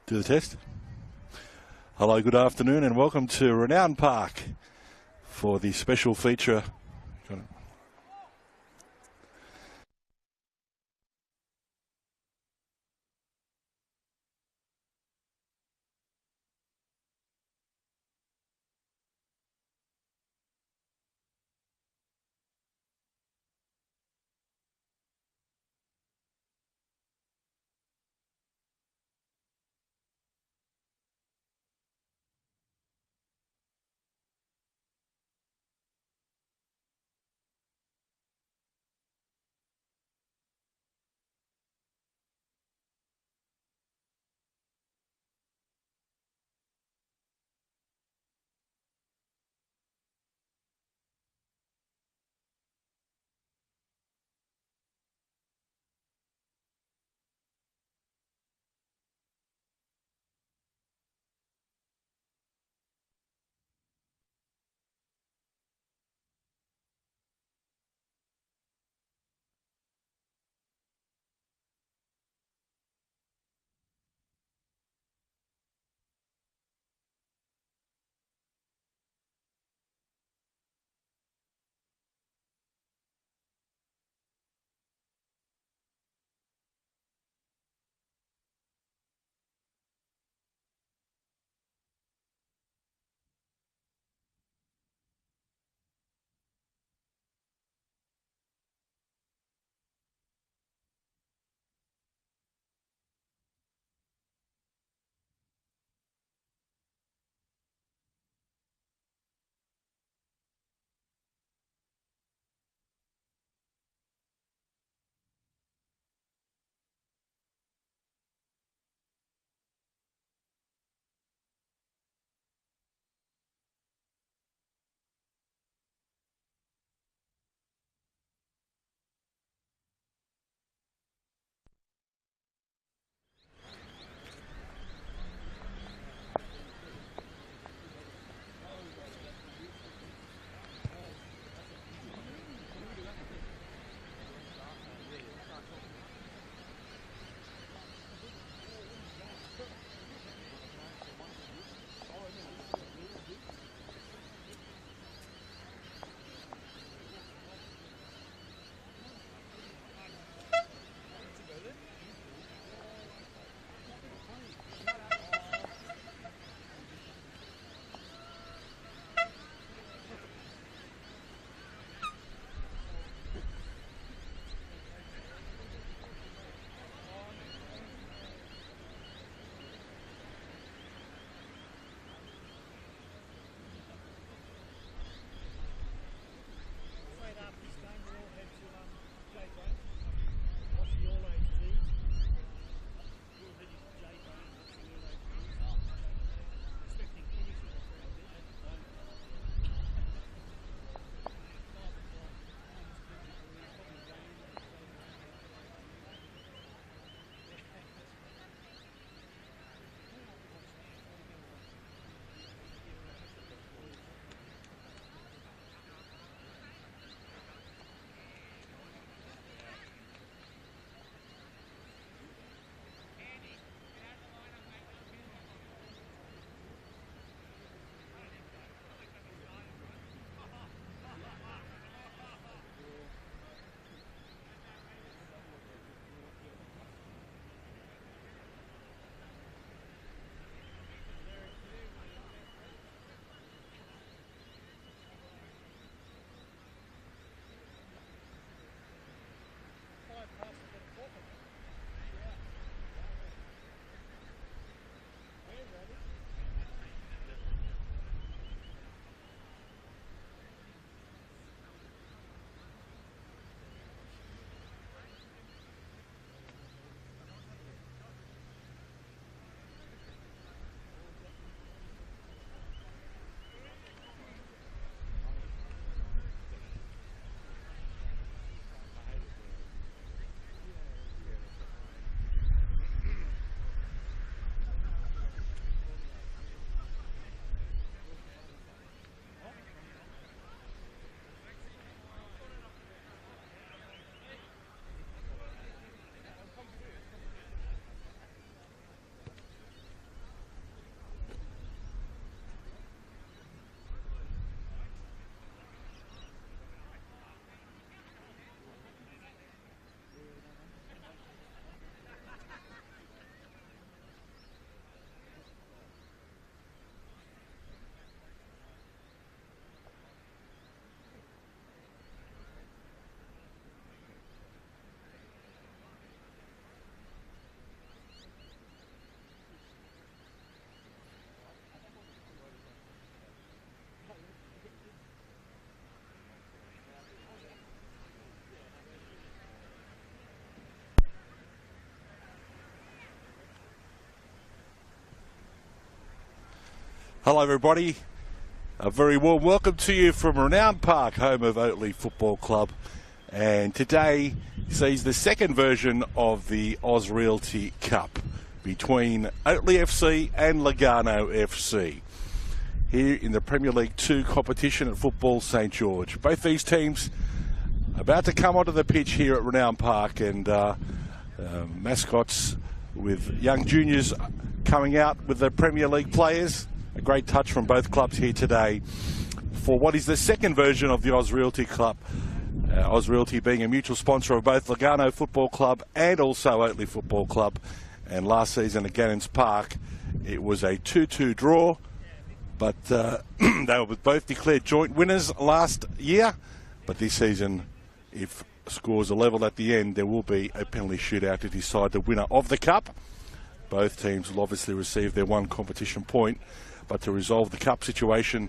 Do the test. Hello, good afternoon, and welcome to Renown Park for the special feature. Hello everybody, a very warm welcome to you from Renown Park, home of Oatley Football Club, and today sees the second version of the Ausrealty Cup between Oatley FC and Lugarno FC here in the Premier League 2 competition at Football St George. Both these teams about to come onto the pitch here at Renown Park, and mascots with young juniors coming out with the Premier League players. A great touch from both clubs here today for what is the second version of the Ausrealty Club. Ausrealty being a mutual sponsor of both Lugarno Football Club and also Oatley Football Club. And last season at Gannons Park, it was a 2-2 draw, but they were both declared joint winners last year. But this season, if scores are level at the end, there will be a penalty shootout to decide the winner of the cup. Both teams will obviously receive their one competition point, but to resolve the cup situation,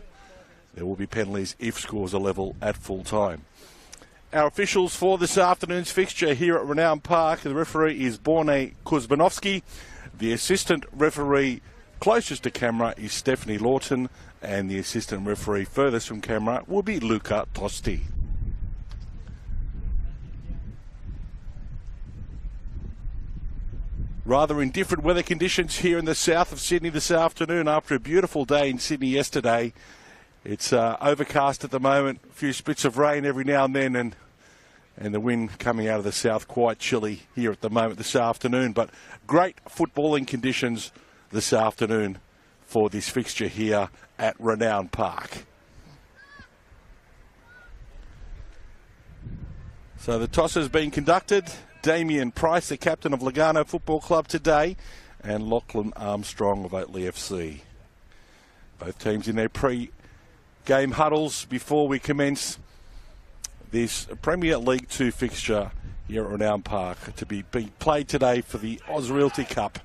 there will be penalties if scores are level at full time. Our officials for this afternoon's fixture here at Renown Park, the referee is Borne Kuzmanovsky. The assistant referee closest to camera is Stephanie Lawton, and the assistant referee furthest from camera will be Luca Tosti. Rather indifferent weather conditions here in the south of Sydney this afternoon after a beautiful day in Sydney yesterday. It's overcast at the moment, a few spits of rain every now and then, and the wind coming out of the south quite chilly here at the moment this afternoon. But great footballing conditions this afternoon for this fixture here at Renown Park. So the toss has been conducted. Damien Price, the captain of Lugarno Football Club today, and Lachlan Armstrong of Oatley FC. Both teams in their pre-game huddles before we commence this Premier League 2 fixture here at Renown Park to be played today for the Ausrealty Cup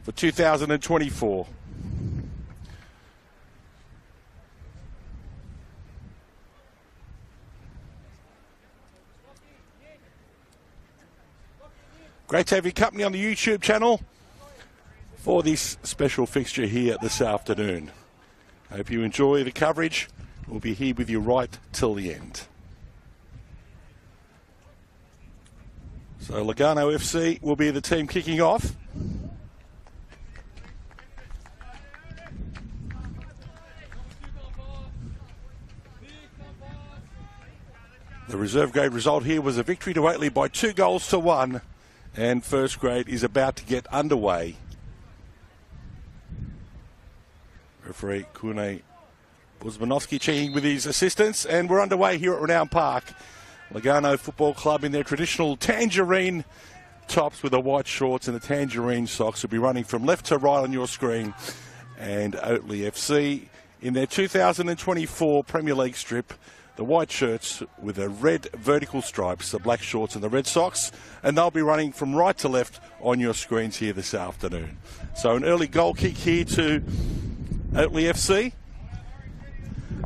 for 2024. Great to have your company on the YouTube channel for this special fixture here this afternoon. Hope you enjoy the coverage. We'll be here with you right till the end. So Lugarno FC will be the team kicking off. The reserve grade result here was a victory to Oatley by 2-1. And first grade is about to get underway. Referee Kune Buzmanovsky checking with his assistants, and we're underway here at Renown Park. Lugarno Football Club in their traditional tangerine tops with the white shorts and the tangerine socks will be running from left to right on your screen. And Oatley FC in their 2024 Premier League strip, the white shirts with the red vertical stripes, the black shorts and the red socks, and they'll be running from right to left on your screens here this afternoon. So an early goal kick here to Oatley FC.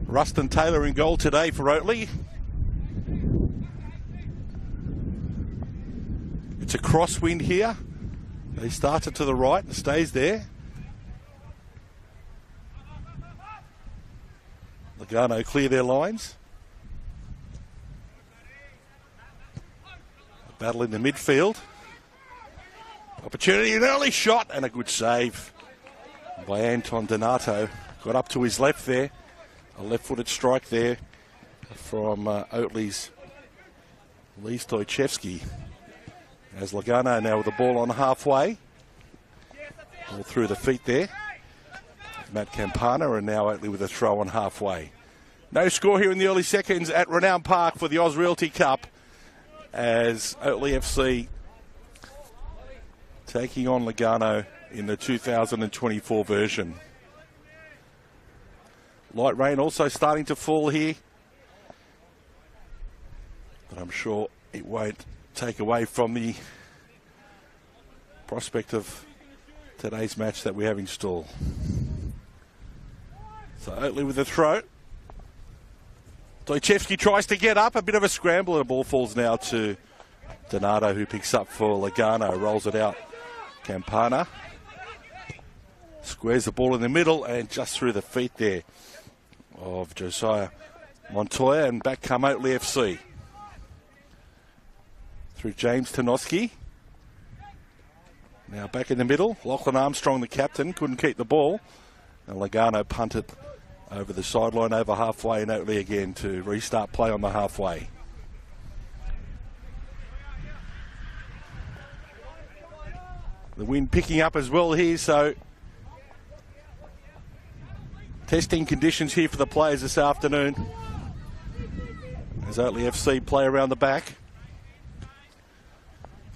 Rustin Taylor in goal today for Oatley. It's a crosswind here. They started to the right and stays there. Lugarno clear their lines. Battle in the midfield. Opportunity, an early shot and a good save by Anton Donato. Got up to his left there. A left-footed strike there from Oatley's Lee Stojchevsky. As Lugarno now with the ball on halfway. All through the feet there. Matt Campana, and now Oatley with a throw on halfway. No score here in the early seconds at Renown Park for the Ausrealty Cup, as Oatley FC taking on Lugarno in the 2024 version. Light rain also starting to fall here, but I'm sure it won't take away from the prospect of today's match that we have in store. So Oatley with the throw. Stojchevsky tries to get up, a bit of a scramble, and the ball falls now to Donato, who picks up for Lugarno, rolls it out. Campana Squares the ball in the middle and just through the feet there of Josiah Montoya, and back come Oatley FC. Through James Tanoski. Now back in the middle. Lachlan Armstrong, the captain, couldn't keep the ball. And Lugarno punted over the sideline, over halfway, and Oatley again to restart play on the halfway. The wind picking up as well here, so testing conditions here for the players this afternoon. As Oatley FC play around the back.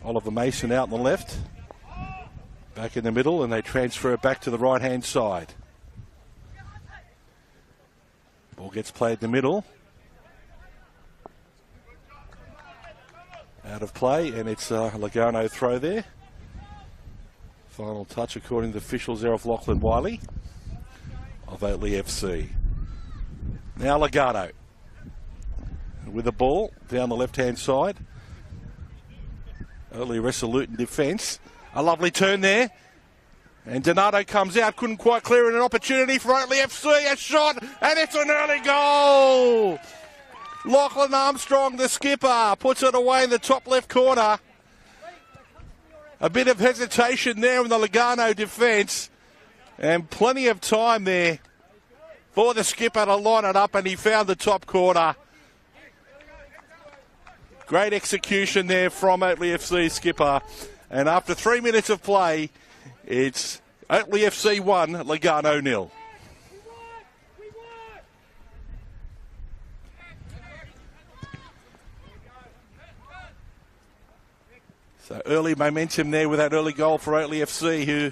Oliver Mason out on the left. Back in the middle, and they transfer it back to the right-hand side. Ball gets played in the middle. Out of play, and it's a Lugarno throw there. Final touch, according to the officials there, of Lachlan Wiley of Oatley FC. Now Lugarno with the ball down the left-hand side. Oatley resolute in defence. A lovely turn there. And Donato comes out, couldn't quite clear it. An opportunity for Oatley FC. A shot, and it's an early goal. Lachlan Armstrong, the skipper, puts it away in the top left corner. A bit of hesitation there in the Lugarno defence. And plenty of time there for the skipper to line it up, and he found the top corner. Great execution there from Oatley FC skipper. And after 3 minutes of play, it's Oatley FC 1, Lugarno 0. So early momentum there with that early goal for Oatley FC, who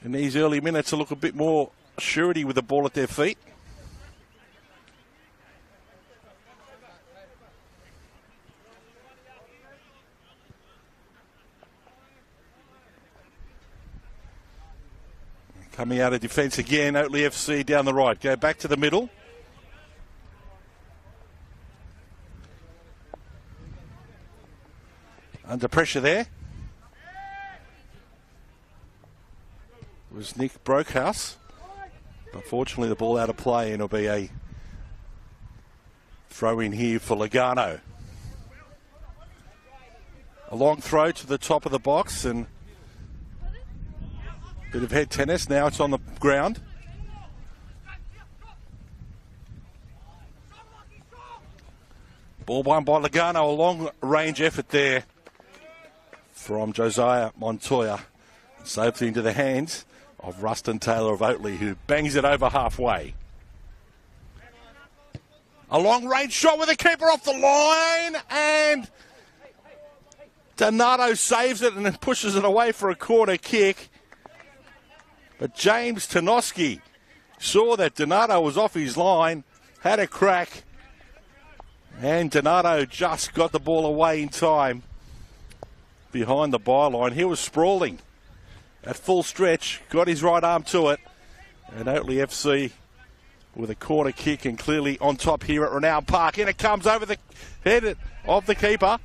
in these early minutes will look a bit more surety with the ball at their feet. Coming out of defence again, Oatley FC down the right. Go back to the middle. Under pressure there was Nick Brokehouse. But fortunately the ball out of play, and it'll be a throw in here for Lugarno. A long throw to the top of the box, and bit of head tennis. Now it's on the ground. Ball won by Lugarno. A long range effort there from Josiah Montoya. Safely into the hands of Rustin Taylor of Oatley, who bangs it over halfway. A long range shot with the keeper off the line, and Donato saves it and then pushes it away for a corner kick. But James Tanoski saw that Donato was off his line, had a crack, and Donato just got the ball away in time behind the byline. He was sprawling at full stretch, got his right arm to it, and Oatley FC with a corner kick and clearly on top here at Renown Park. In it comes over the head of the keeper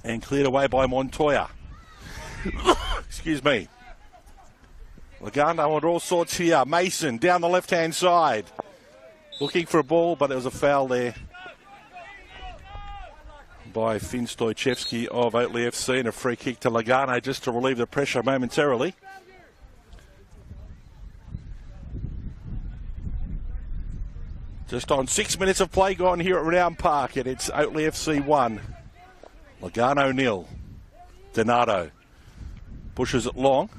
and cleared away by Montoya. Excuse me. Lugarno on all sorts here. Mason down the left-hand side. Looking for a ball, but there was a foul there by Finn Stojcevski of Oatley FC, and a free kick to Lugarno just to relieve the pressure momentarily. Just on 6 minutes of play gone here at Renown Park, and it's Oatley FC 1, Lugarno 0. Donato pushes it long.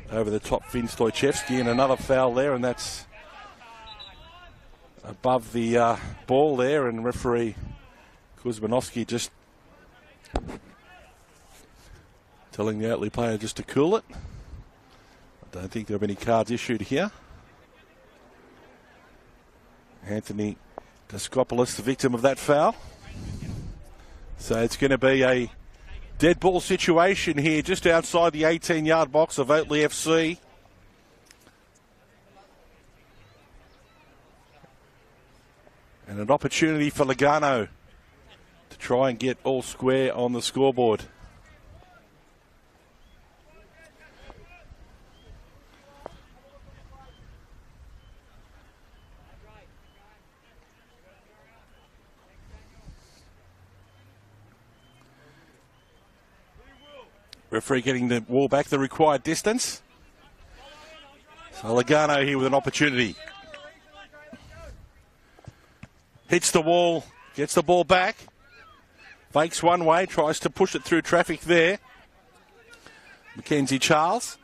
Over the top, Finn Stojcevski, and another foul there, and that's above the ball there, and referee Kuzmanovsky just telling the Oatley player just to cool it. I don't think there have any cards issued here. Anthony Daskopoulos, the victim of that foul. So it's going to be a dead ball situation here just outside the 18-yard box of Oatley FC. And an opportunity for Lugarno to try and get all square on the scoreboard. Referee getting the ball back the required distance. So Lugarno here with an opportunity. Hits the wall, gets the ball back. Fakes one way, tries to push it through traffic there. Mackenzie Charles.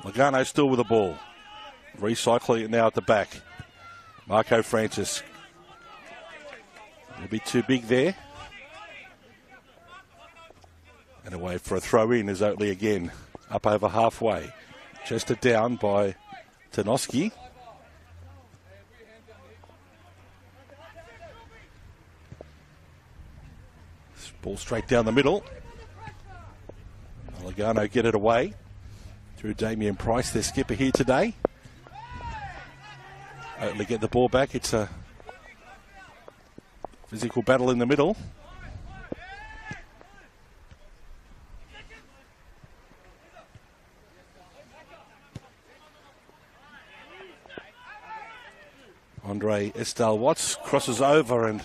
Lugarno still with the ball. Recycling it now at the back. Marco Francis. A bit too big there. And away for a throw in is Oatley again. Up over halfway. Chested down by Tanoski. Ball straight down the middle. Lugarno get it away. Through Damien Price, their skipper here today. Oatley get the ball back. It's a physical battle in the middle. Andre Estelle Watts crosses over, and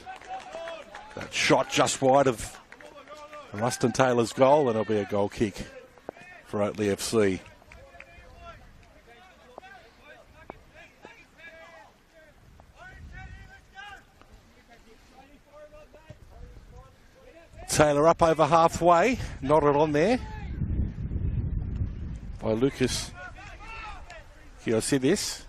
that shot just wide of Rustin Taylor's goal, and it'll be a goal kick for Oatley FC. Taylor up over halfway, nodded on there by Lucas Kiosidis.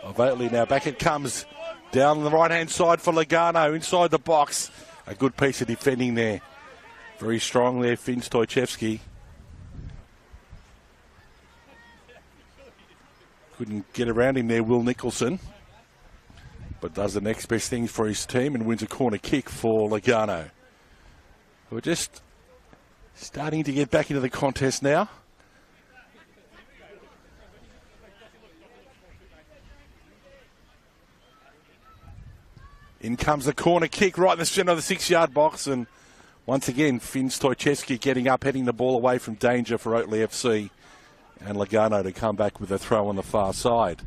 Of Oatley now, back it comes down the right-hand side for Lugarno inside the box. A good piece of defending there. Very strong there, Finn Stojcevski. Couldn't get around him there, Will Nicholson. But does the next best thing for his team and wins a corner kick for Lugarno. We're just starting to get back into the contest now. In comes the corner kick right in the centre of the 6-yard box, and once again Finn Stojcevski getting up, heading the ball away from danger for Oatley FC, and Lugarno to come back with a throw on the far side.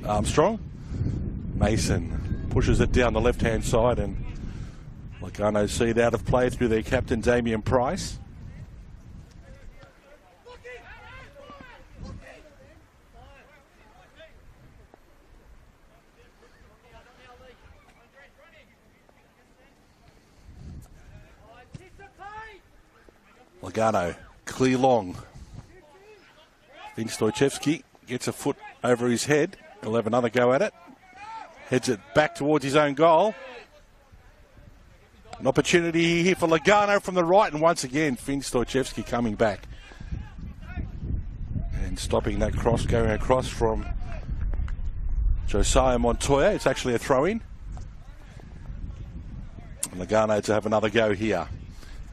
Armstrong. Mason pushes it down the left-hand side, and Lugarno see it out of play through their captain Damien Price. Lugarno, clear long. Finn Stojcevski gets a foot over his head. He'll have another go at it. Heads it back towards his own goal. An opportunity here for Lugarno from the right, and once again Finn Stojcevski coming back and stopping that cross going across from Josiah Montoya. It's actually a throw-in. Lugarno to have another go here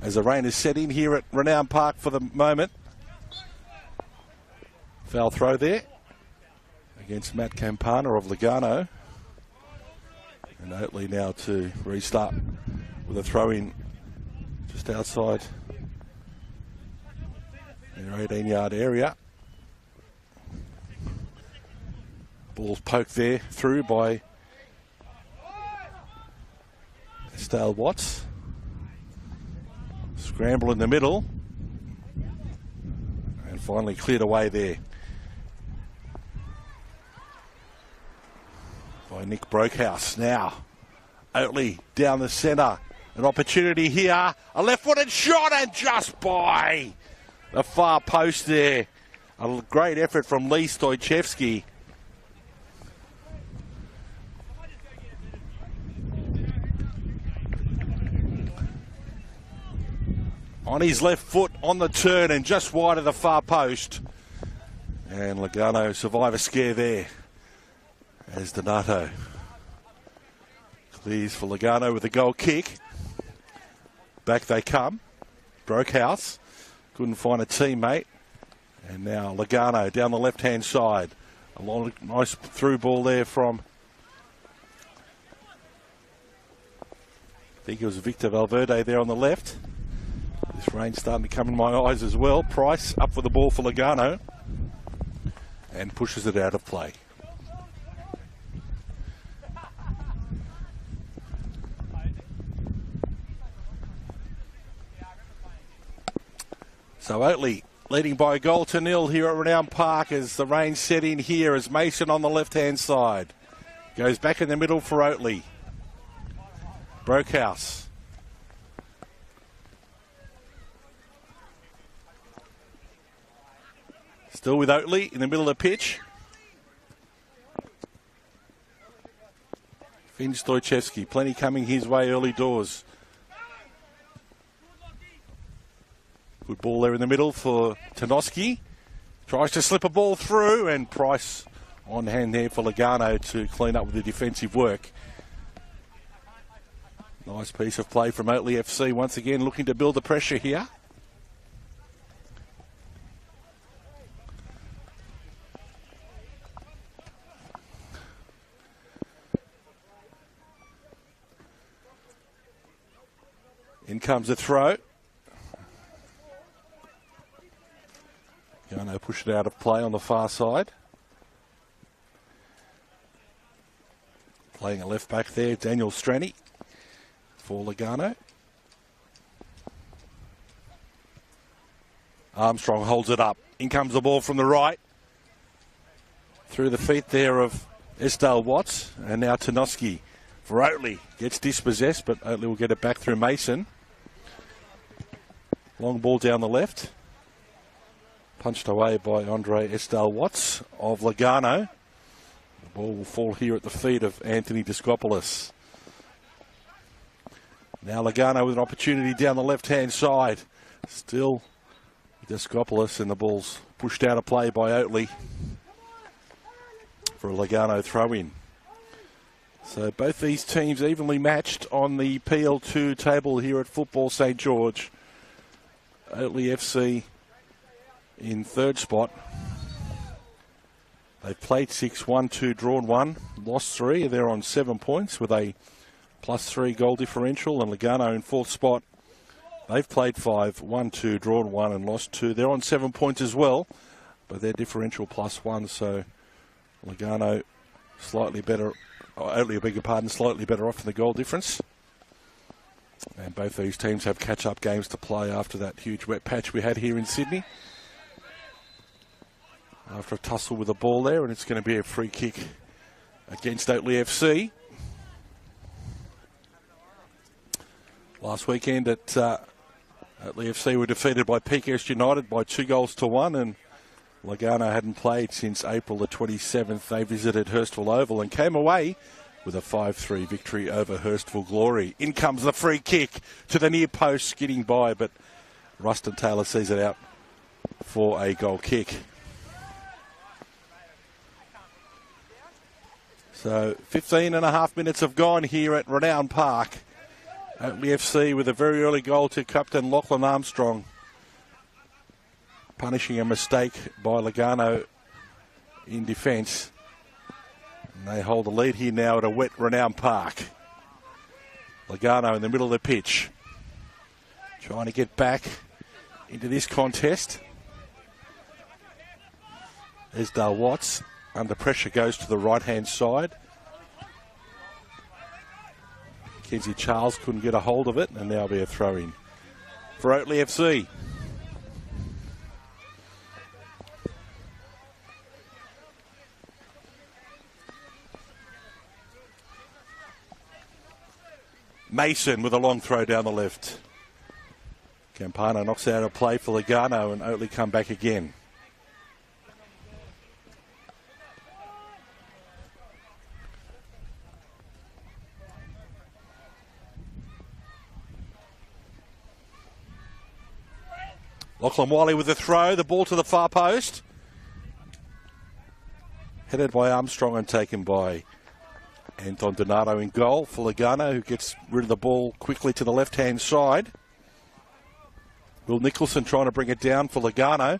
as the rain is set in here at Renown Park for the moment. Foul throw there against Matt Campana of Lugarno. And Oatley now to restart with a throw-in just outside their 18-yard area. Ball's poked there through by Estelle Watts. Scramble in the middle. And finally cleared away there by Nick Brokehouse. Now, Oatley down the centre. An opportunity here. A left-footed shot, and just by the far post there. A great effort from Lee Stojcevski. On his left foot on the turn and just wide of the far post. And Lugarno survive a scare there as Donato clears for Lugarno with a goal kick. Back they come. Brokehouse couldn't find a teammate. And now Lugarno down the left-hand side. A nice through ball there from, I think it was Victor Valverde there on the left. This rain's starting to come in my eyes as well. Price up for the ball for Lugarno. and pushes it out of play. So Oatley leading by a goal to nil here at Renown Park as the rain set in here as Mason on the left-hand side. Goes back in the middle for Oatley. Brokehouse. Still with Oatley in the middle of the pitch. Finn Stojcevski, plenty coming his way early doors. Good ball there in the middle for Tanoski. Tries to slip a ball through, and Price on hand there for Lugarno to clean up with the defensive work. Nice piece of play from Oatley FC, once again looking to build the pressure here. In comes the throw. Lugarno push it out of play on the far side. Playing a left back there, Daniel Strani for Lugarno. Armstrong holds it up. In comes the ball from the right. Through the feet there of Estelle Watts. And now Tanoski for Oatley. Gets dispossessed, but Oatley will get it back through Mason. Long ball down the left. Punched away by Andre Estelle Watts of Lugarno. The ball will fall here at the feet of Anthony Discopoulos. Now Lugarno with an opportunity down the left-hand side. Still Discopoulos, and the ball's pushed out of play by Oatley for a Lugarno throw-in. So both these teams evenly matched on the PL2 table here at Football St George. Oatley FC in third spot. They've played 6, won 2, drawn 1, lost 3. They're on 7 points with a +3 goal differential. And Lugarno in fourth spot. They've played 5, won 2, drawn 1 and lost 2. They're on 7 points as well, but they're differential +1. So Lugarno slightly better, Oatley, I beg your pardon, slightly better off in the goal difference. And both these teams have catch-up games to play after that huge wet patch we had here in Sydney. After a tussle with the ball there, and it's going to be a free kick against Oatley FC. Last weekend at Oatley FC were defeated by Peakhurst United by 2-1, and Lugarno hadn't played since April the 27th. They visited Hurstville Oval and came away with a 5-3 victory over Hurstville Glory. In comes the free kick to the near post, skidding by, but Rustin Taylor sees it out for a goal kick. So 15.5 minutes have gone here at Renown Park. Oatley FC with a very early goal to captain Lachlan Armstrong, punishing a mistake by Lugarno in defence. And they hold the lead here now at a wet Renown Park. Lugarno in the middle of the pitch, trying to get back into this contest. There's Dale Watts. Under pressure, goes to the right-hand side. Kenzie Charles couldn't get a hold of it, and now be a throw-in for Oatley FC. Mason with a long throw down the left. Campana knocks out a play for Lugarno, and Oatley come back again. Lachlan Wiley with the throw, the ball to the far post. Headed by Armstrong and taken by Anton Donato in goal for Lugarno, who gets rid of the ball quickly to the left-hand side. Will Nicholson trying to bring it down for Lugarno.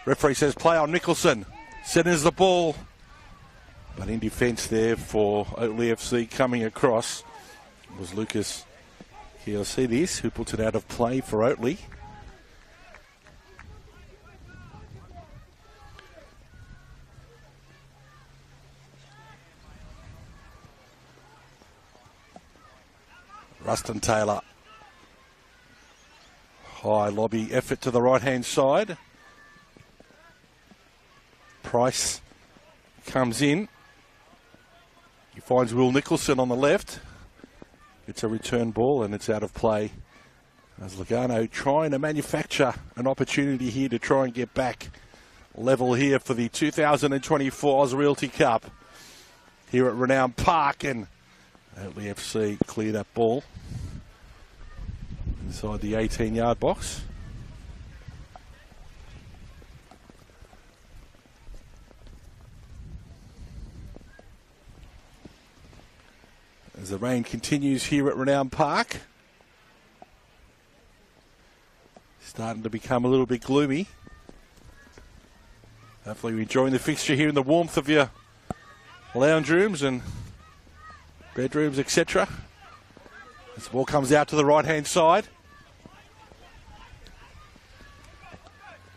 Referee says play on Nicholson. Centres the ball. But in defence there for Oatley FC coming across was Lucas Kiosidis, who puts it out of play for Oatley. Rustin Taylor. High lobby effort to the right-hand side. Price comes in. He finds Will Nicholson on the left. It's a return ball and it's out of play. As Lugarno trying to manufacture an opportunity here to try and get back level here for the 2024 Ausrealty Cup here at Renown Park, and Oatley FC clear that ball inside the 18-yard box. As the rain continues here at Renown Park, starting to become a little bit gloomy. Hopefully you're enjoying the fixture here in the warmth of your lounge rooms and bedrooms, etc. As the ball comes out to the right-hand side.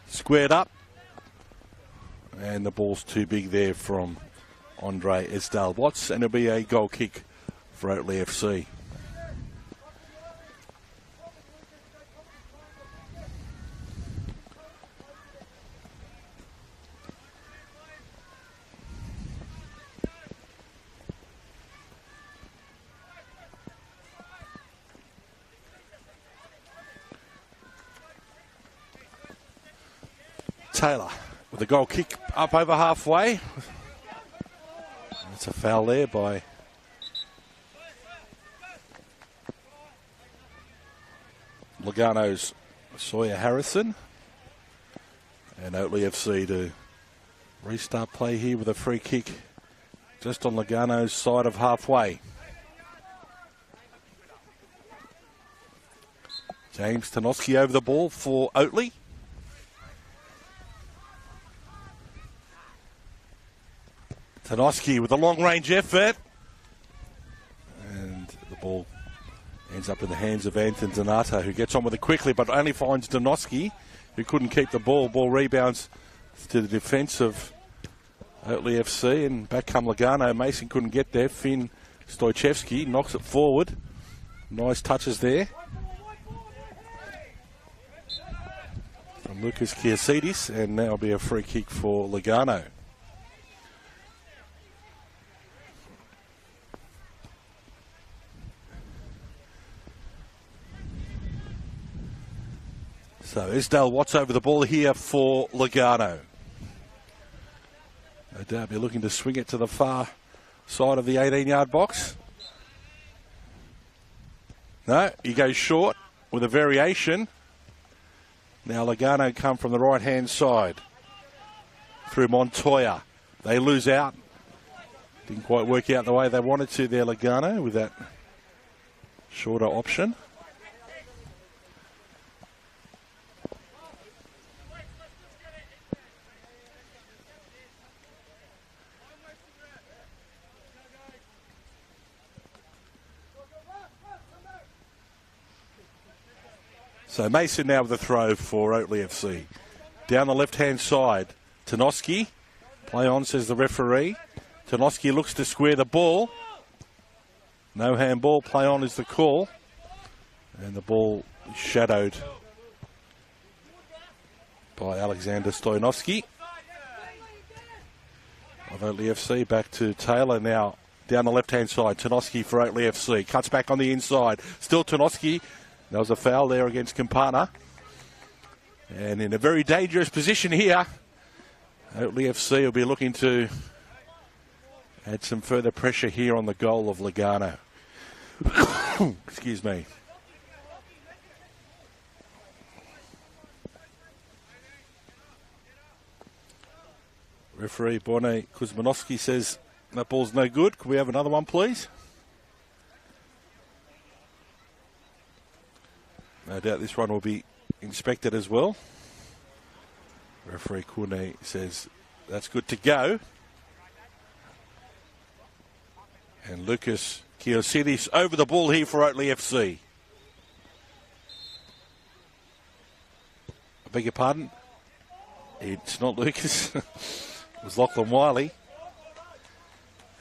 Squared up. And the ball's too big there from Andre Esdale-Watts, and it'll be a goal kick for Oatley FC. Taylor with a goal kick up over halfway. That's a foul there by Lugarno's Sawyer Harrison. And Oatley FC to restart play here with a free kick just on Lugarno's side of halfway. James Tanoski over the ball for Oatley. Tanoski with a long-range effort. And the ball ends up in the hands of Anton Donato, who gets on with it quickly, but only finds Donoski, who couldn't keep the ball. Ball rebounds to the defence of Oatley FC, and back come Lugarno. Mason couldn't get there. Finn Stojcevski knocks it forward. Nice touches there from Lucas Kiasidis, and now will be a free kick for Lugarno. So Esdale-Watts over the ball here for Lugarno. No doubt be looking to swing it to the far side of the 18-yard box. No, he goes short with a variation. Now Lugarno come from the right-hand side through Montoya. They lose out. Didn't quite work out the way they wanted to there, Lugarno, with that shorter option. So Mason now with a throw for Oatley FC. Down the left-hand side, Tanoski. Play on, says the referee. Tanoski looks to square the ball. No handball, play on is the call. And the ball is shadowed by Alexander Stoyanovski of Oatley FC. Back to Taylor now down the left-hand side. Tanoski for Oatley FC. Cuts back on the inside. Still Tanoski. There was a foul there against Campana. And in a very dangerous position here, Oatley FC will be looking to add some further pressure here on the goal of Lugarno. Excuse me. Referee Borne Kuzmanovsky says that ball's no good. Can we have another one, please? No doubt this one will be inspected as well. Referee Kune says that's good to go. And Lucas Kiosidis over the ball here for Oatley FC. I beg your pardon? It's not Lucas. It was Lachlan Wiley.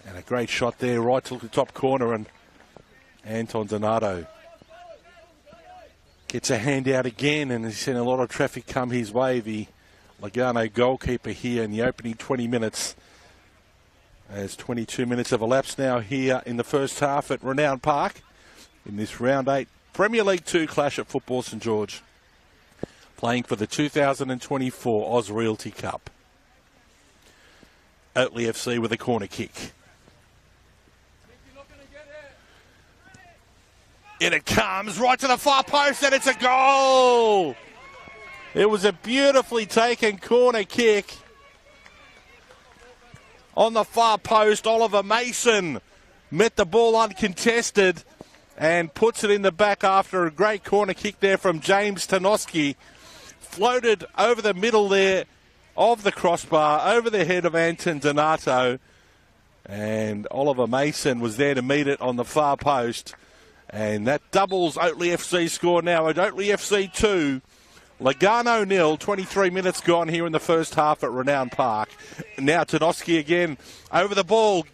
And a great shot there right to the top corner, and Anton Donato Gets a handout again, and he's seen a lot of traffic come his way. The Lugarno goalkeeper here in the opening 20 minutes. As 22 minutes have elapsed now here in the first half at Renown Park in this round 8 Premier League 2 clash at Football St George, playing for the 2024 Ausrealty Cup. Oatley FC with a corner kick. In it comes, right to the far post, and it's a goal! It was a beautifully taken corner kick. On the far post, Oliver Mason met the ball uncontested and puts it in the back after a great corner kick there from James Tanoski. Floated over the middle there of the crossbar, over the head of Anton Donato. And Oliver Mason was there to meet it on the far post. And that doubles Oatley FC score now at Oatley FC 2. Lugarno 0, 23 minutes gone here in the first half at Renown Park. Now Tanoski again over the ball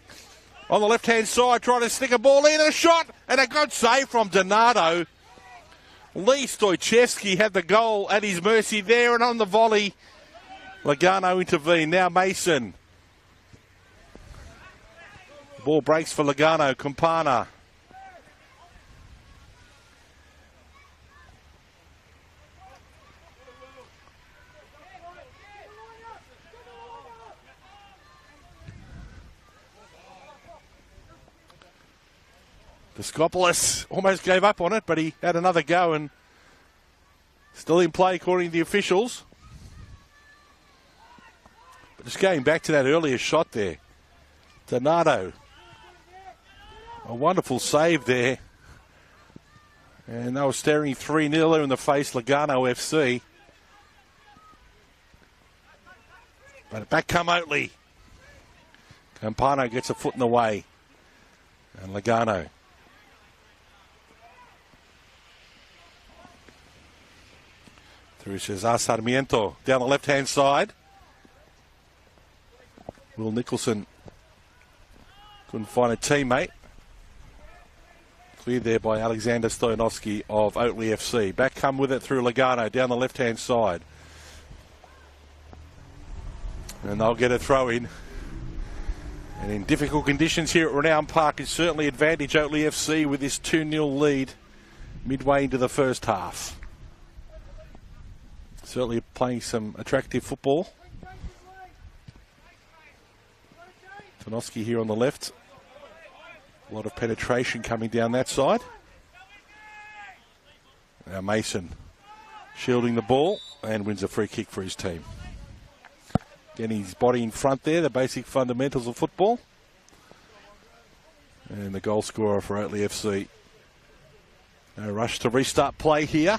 on the left-hand side, trying to stick a ball in, and a shot, and a good save from Donato. Lee Stojcevski had the goal at his mercy there, and on the volley, Lugarno intervened. Now Mason. The ball breaks for Lugarno. Campana. Piscopoulos almost gave up on it, but he had another go and still in play according to the officials. But just going back to that earlier shot there, Donato, a wonderful save there. And they were staring 3-0 in the face, Lugarno FC. But back come Oatley. Campano gets a foot in the way. And Lugarno. Through Cesar Sarmiento down the left-hand side. Will Nicholson couldn't find a teammate. Cleared there by Alexander Stoyanovsky of Oatley FC. Back come with it through Lugarno down the left-hand side. And they'll get a throw in. And in difficult conditions here at Renown Park, is certainly advantage Oatley FC with this 2-0 lead midway into the first half. Certainly playing some attractive football. Tanoski here on the left. A lot of penetration coming down that side. Now Mason shielding the ball and wins a free kick for his team. Getting his body in front there, the basic fundamentals of football. And the goal scorer for Oatley FC. No rush to restart play here.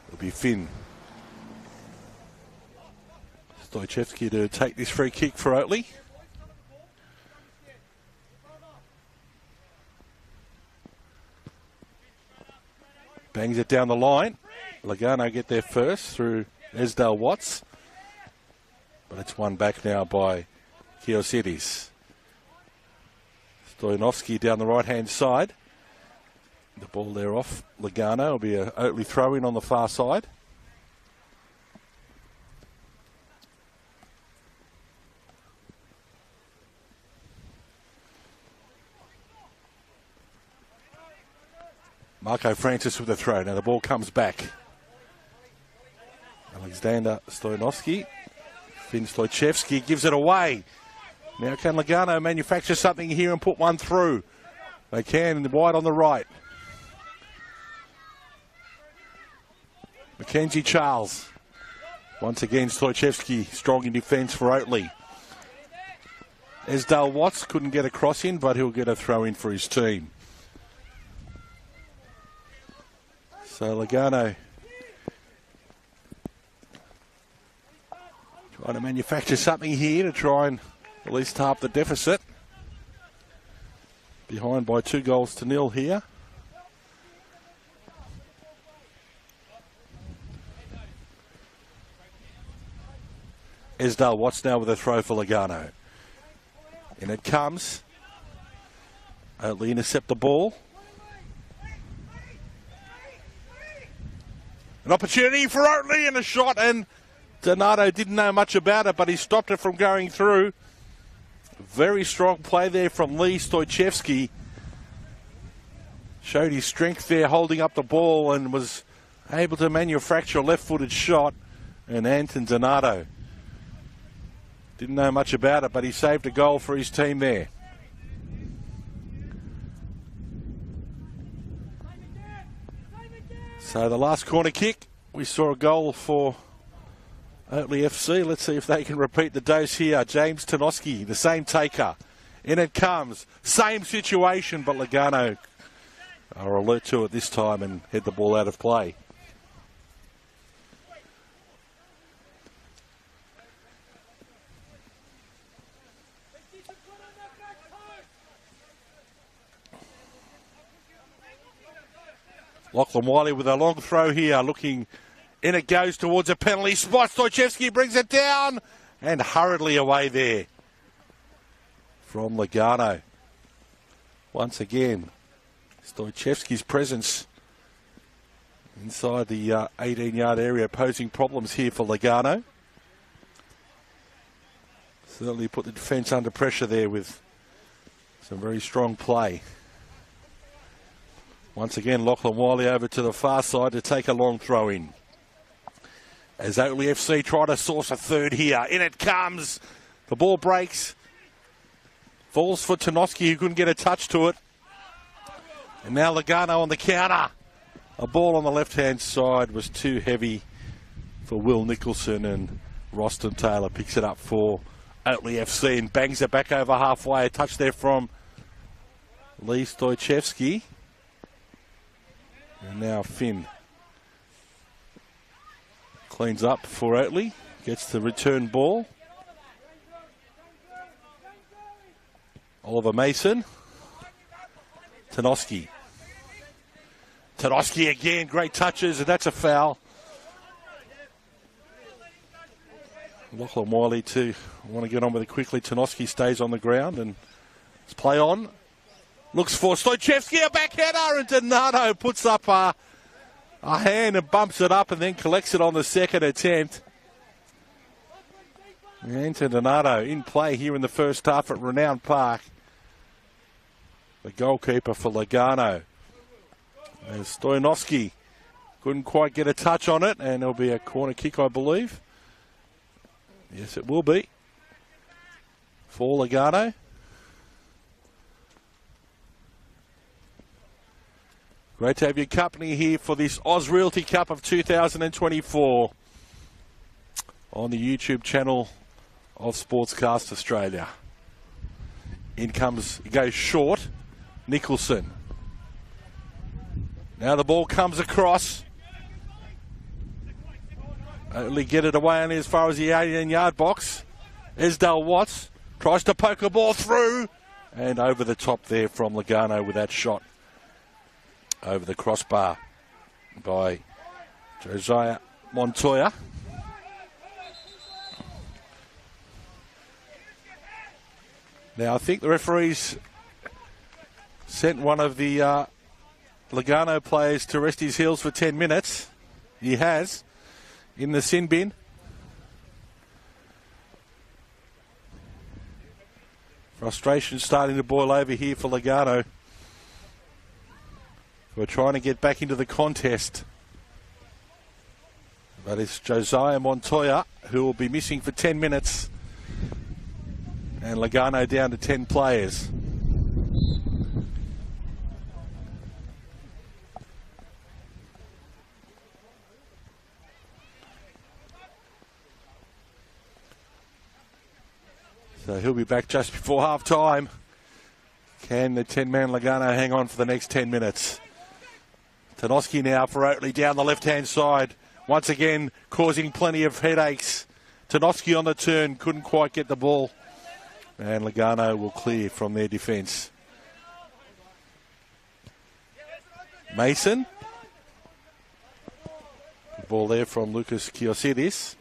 It'll be Finn Stojcevski to take this free kick for Oatley. Bangs it down the line. Lugarno get there first through Esdale Watts. But it's won back now by Kiosidis. Stoyanovsky down the right-hand side. The ball there off Lugarno. Will be a Oatley throw-in on the far side. Marco Francis with the throw. Now the ball comes back. Alexander Stoyanovsky. Finn Stojcevski gives it away. Now can Lugarno manufacture something here and put one through? They can, wide on the right. Mackenzie Charles. Once again, Stojcevski strong in defence for Oatley. Esdale Watts couldn't get a cross in, but he'll get a throw in for his team. So Lugarno trying to manufacture something here to try and at least half the deficit. Behind by 2-0 here. Esdale Watts now with a throw for Lugarno. And it comes. Oatley intercept the ball. An opportunity for Oatley and a shot, and Donato didn't know much about it, but he stopped it from going through. Very strong play there from Lee Stojcevski. Showed his strength there holding up the ball and was able to manufacture a left-footed shot. And Anton Donato didn't know much about it, but he saved a goal for his team there. So the last corner kick, we saw a goal for Oatley FC. Let's see if they can repeat the dose here. James Tanoski, the same taker. In it comes. Same situation, but Lugarno are alert to it this time and head the ball out of play. Lachlan Wiley with a long throw here, looking in it goes towards a penalty spot. Stojcevski brings it down and hurriedly away there from Lugarno. Once again, Stojcevski's presence inside the 18-yard area posing problems here for Lugarno. Certainly put the defence under pressure there with some very strong play. Once again, Lachlan Wiley over to the far side to take a long throw in. As Oatley FC try to source a third here. In it comes. The ball breaks. Falls for Tanoski, who couldn't get a touch to it. And now Lugarno on the counter. A ball on the left-hand side was too heavy for Will Nicholson, and Roston Taylor picks it up for Oatley FC and bangs it back over halfway. A touch there from Lee Stojcevski. And now Finn cleans up for Oatley. Gets the return ball. Oliver Mason. Tanoski. Tanoski again, great touches, and that's a foul. Lachlan Wiley too. I want to get on with it quickly. Tanoski stays on the ground and let's play on. Looks for Stojcevski, a backhander, and Donato puts up a hand and bumps it up and then collects it on the second attempt. Anton Donato in play here in the first half at Renown Park. The goalkeeper for Lugarno. As Stoyanovski couldn't quite get a touch on it, and it'll be a corner kick, I believe. Yes, it will be for Lugarno. Great to have your company here for this Ausrealty Cup of 2024 on the YouTube channel of Sportscast Australia. In comes, he goes short, Nicholson. Now the ball comes across. Only get it away only as far as the 18-yard box. Esdale Watts tries to poke a ball through and over the top there from Lugarno with that shot over the crossbar by Josiah Montoya. Now I think the referees sent one of the Lugarno players to rest his heels for 10 minutes. He has, in the sin bin. Frustration starting to boil over here for Lugarno. We're trying to get back into the contest. But it's Josiah Montoya who will be missing for 10 minutes. And Lugarno down to 10 players. So he'll be back just before half time. Can the 10-man Lugarno hang on for the next 10 minutes? Tanoski now for Oatley down the left-hand side. Once again, causing plenty of headaches. Tanoski on the turn, couldn't quite get the ball. And Lugarno will clear from their defence. Mason. Good ball there from Lucas Kiosidis.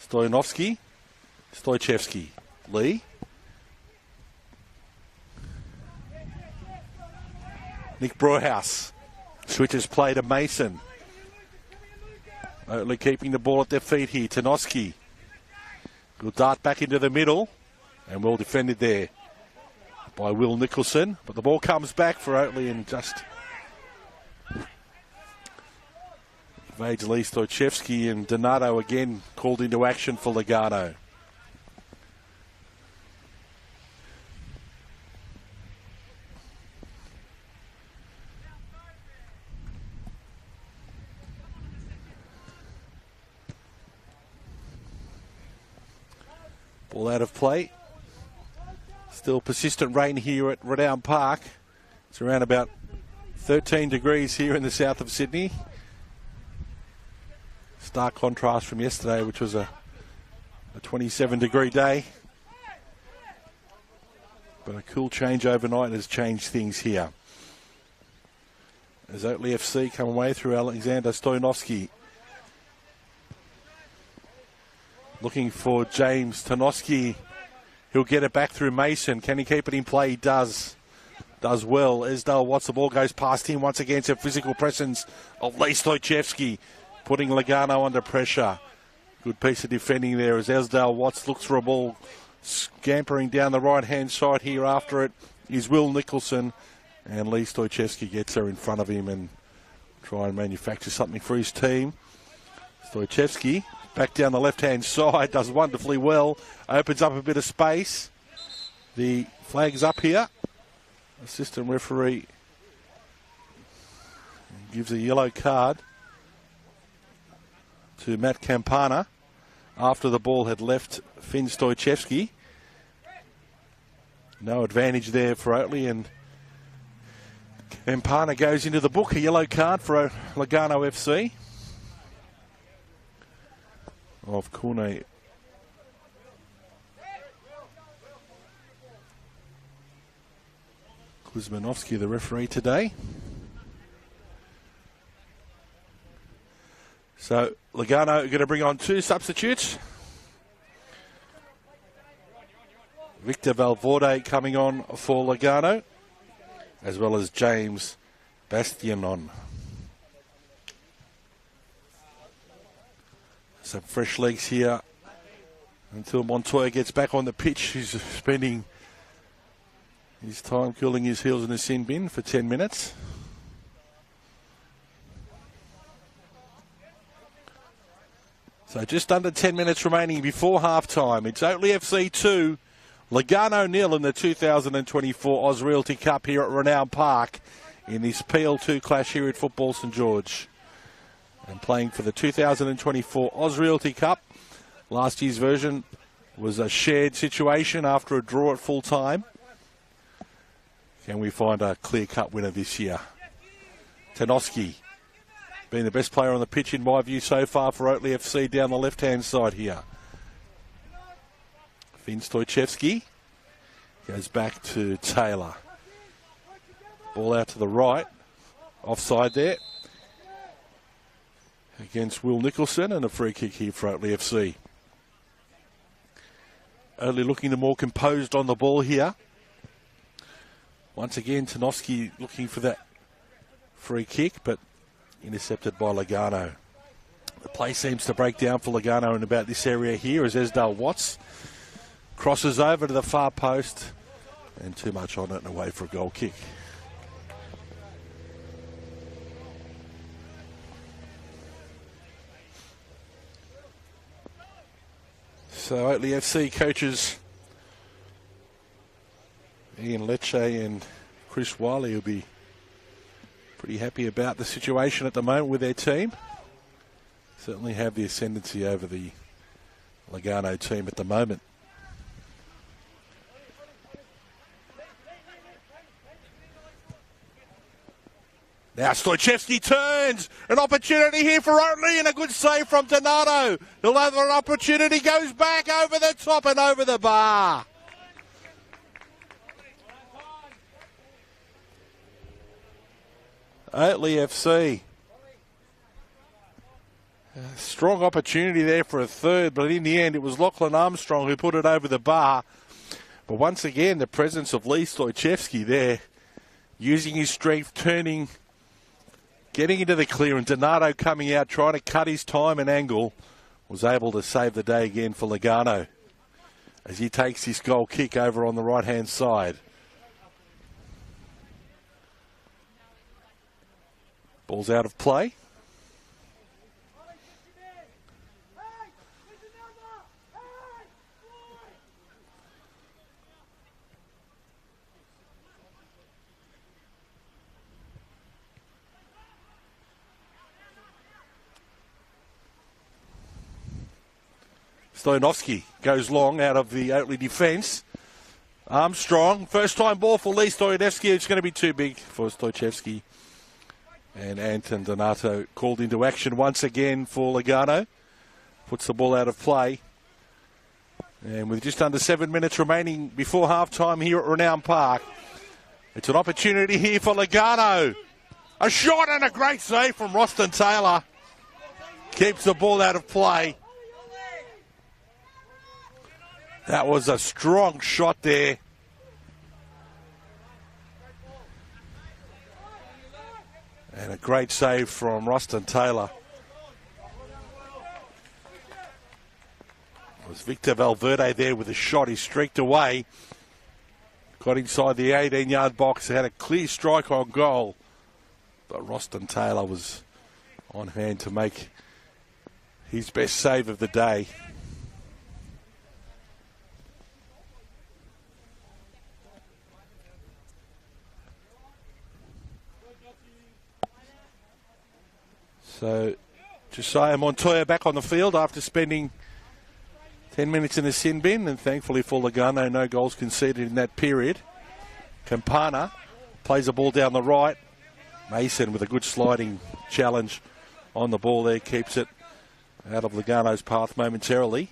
Stoyanovski. Stojcevski. Lee. Nick Brohouse switches play to Mason. Oatley keeping the ball at their feet here. Tanoski will dart back into the middle, and well defended there by Will Nicholson. But the ball comes back for Oatley and just evades Lee Stoichevsky, and Donato again called into action for Lugarno. Ball out of play. Still persistent rain here at Renown Park. It's around about 13 degrees here in the south of Sydney. Stark contrast from yesterday, which was a 27-degree day. But a cool change overnight has changed things here. As Oatley FC come away through Alexander Stoinovsky. Looking for James Tanoski. He'll get it back through Mason. Can he keep it in play? He does. Does well. Esdale Watts, the ball goes past him once again. It's a physical presence of Lee Stoichevsky, putting Lugarno under pressure. Good piece of defending there as Esdale Watts looks for a ball scampering down the right-hand side here. After it is Will Nicholson, and Lee Stoichevsky gets her in front of him and try and manufacture something for his team. Stoichevsky back down the left-hand side, does wonderfully well, opens up a bit of space. The flag's up here. Assistant referee gives a yellow card to Matt Campana after the ball had left Finn Stoichevsky. No advantage there for Oatley, and Campana goes into the book, a yellow card for Lugarno FC. Of Kune Kuzmanovsky, the referee today. So Lugarno are going to bring on two substitutes. Victor Valvorde coming on for Lugarno, as well as James Bastianon. Some fresh legs here until Montoya gets back on the pitch. He's spending his time cooling his heels in the sin bin for 10 minutes. So just under 10 minutes remaining before half-time. It's Oatley FC 2, Lugarno 0 in the 2024 Ausrealty Cup here at Renown Park in this PL2 clash here at Football St George. And playing for the 2024 Ausrealty Cup. Last year's version was a shared situation after a draw at full time. Can we find a clear-cut winner this year? Tanoski being the best player on the pitch in my view so far for Oatley FC down the left-hand side here. Finn Stoichevsky goes back to Taylor. Ball out to the right. Offside there. Against Will Nicholson, and a free kick here for Oatley FC. Oatley looking the more composed on the ball here. Once again, Tanoski looking for that free kick, but intercepted by Lugarno. The play seems to break down for Lugarno in about this area here as Esdale Watts crosses over to the far post, and too much on it and away for a goal kick. So Oatley FC coaches Ian Lecce and Chris Wiley will be pretty happy about the situation at the moment with their team. Certainly have the ascendancy over the Lugarno team at the moment. Now Stoichevsky turns, an opportunity here for Oatley and a good save from Donato. He'll have an opportunity, goes back over the top and over the bar. Oatley FC. A strong opportunity there for a third, but in the end it was Lachlan Armstrong who put it over the bar. But once again, the presence of Lee Stoichevsky there using his strength, turning, getting into the clear, and Donato coming out, trying to cut his time and angle, was able to save the day again for Lugarno as he takes his goal kick over on the right-hand side. Ball's out of play. Stoyanovski goes long out of the Oatley defence. Armstrong, first time ball for Lee Stoyanovski. It's going to be too big for Stoychevsky. And Anton Donato called into action once again for Lugarno. Puts the ball out of play. And with just under 7 minutes remaining before half-time here at Renown Park, it's an opportunity here for Lugarno. A shot and a great save from Roston Taylor. Keeps the ball out of play. That was a strong shot there. And a great save from Roston Taylor. It was Victor Valverde there with a shot. He streaked away. Got inside the 18-yard box. Had a clear strike on goal. But Roston Taylor was on hand to make his best save of the day. So Josiah Montoya back on the field after spending 10 minutes in the sin bin, and thankfully for Lugarno, no goals conceded in that period. Campana plays the ball down the right. Mason with a good sliding challenge on the ball there, keeps it out of Lugarno's path momentarily.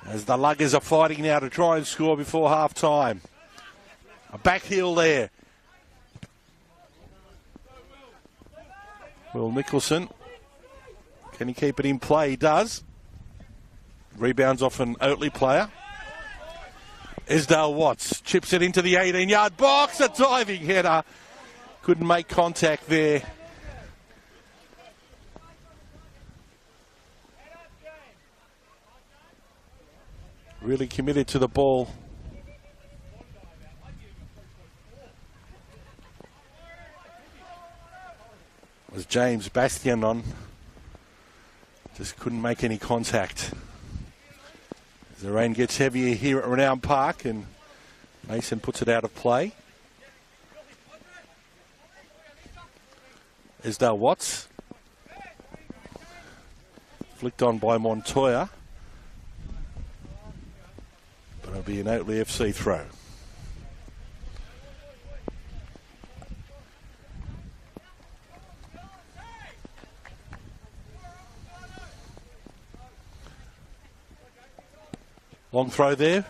As the Luggers are fighting now to try and score before half-time. A back heel there. Will Nicholson, can he keep it in play? He does. Rebounds off an Oatley player. Esdale Watts chips it into the 18-yard box. A diving header. Couldn't make contact there. Really committed to the ball. Was James Bastion on. Just couldn't make any contact. As the rain gets heavier here at Renown Park, and Mason puts it out of play. Esdale Watts. Flicked on by Montoya. But it'll be an Oatley FC throw. Long throw there,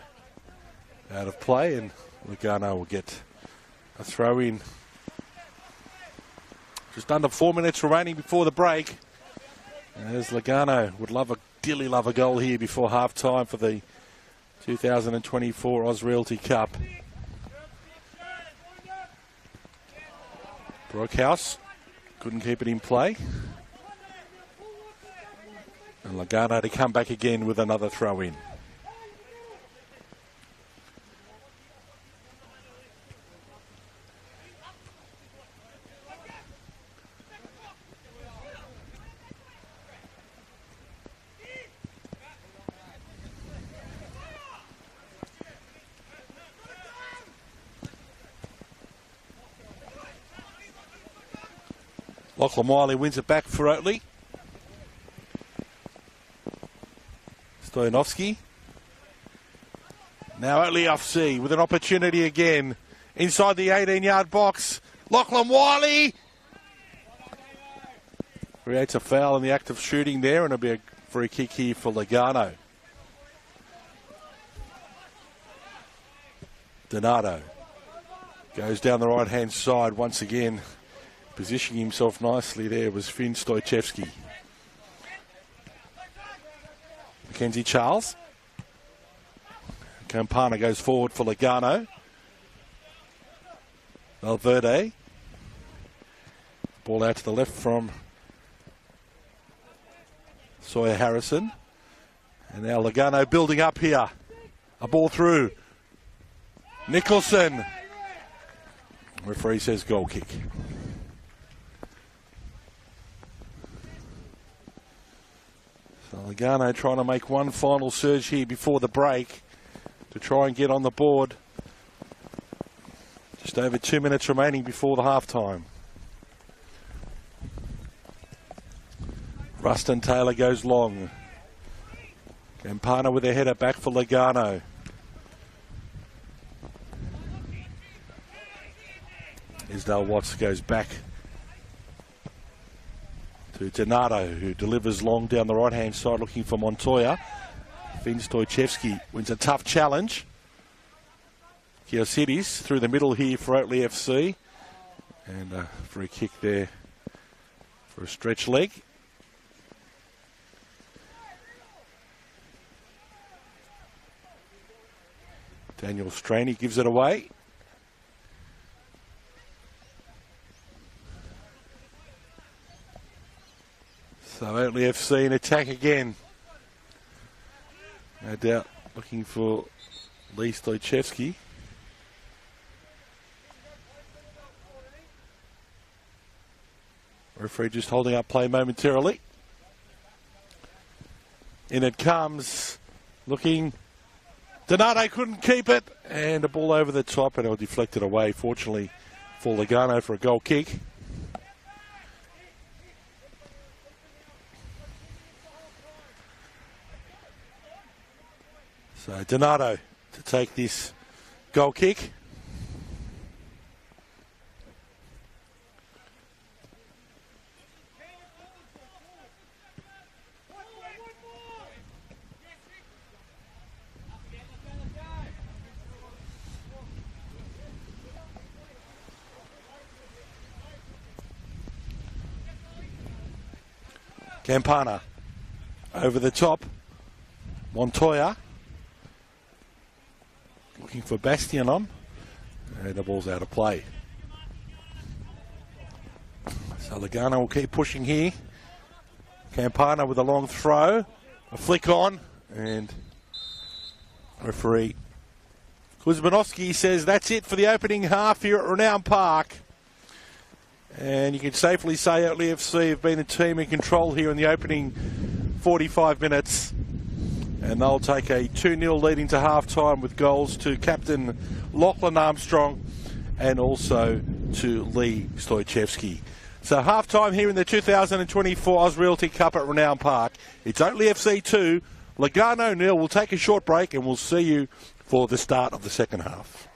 out of play, and Lugarno will get a throw in. Just under 4 minutes remaining before the break. As Lugarno would dearly love a goal here before half time for the 2024 Ausrealty Cup. Brockhouse couldn't keep it in play. And Lugarno to come back again with another throw in. Lachlan Wiley wins it back for Oatley. Stoyanovski. Now Oatley FC with an opportunity again inside the 18-yard box. Lachlan Wiley creates a foul in the act of shooting there, and it'll be a free kick here for Lugarno. Donato goes down the right-hand side once again. Positioning himself nicely there was Finn Stoychevsky. Mackenzie Charles. Campana goes forward for Lugarno. Valverde. Ball out to the left from Sawyer Harrison. And now Lugarno building up here. A ball through. Nicholson. Referee says goal kick. So Lugarno trying to make one final surge here before the break to try and get on the board. Just over 2 minutes remaining before the half-time. Rustin Taylor goes long. Campana with their header back for Lugarno. Isdale Watts goes back to Donato, who delivers long down the right-hand side looking for Montoya. Fin Stojcevski wins a tough challenge. Kiyosidis through the middle here for Oatley FC. And a free kick there for a stretch leg. Daniel Straney gives it away. So Oatley FC in attack again. No doubt looking for Lee Stojcevski. Referee just holding up play momentarily. In it comes, looking. Donato couldn't keep it, and a ball over the top, and it'll deflect it away, fortunately, for Lugarno for a goal kick. So Donato to take this goal kick. Campana over the top. Montoya looking for Bastianon. And the ball's out of play. So Lugarno will keep pushing here. Campana with a long throw. A flick on. And referee Kuzmanovsky says that's it for the opening half here at Renown Park. And you can safely say Oatley FC have been the team in control here in the opening 45 minutes. And they'll take a 2-0 lead into half-time with goals to captain Lachlan Armstrong and also to Lee Stojcevski. So half-time here in the 2024 Ausrealty Cup at Renown Park. It's Oatley FC 2, Lugarno 0. We'll take a short break and we'll see you for the start of the second half.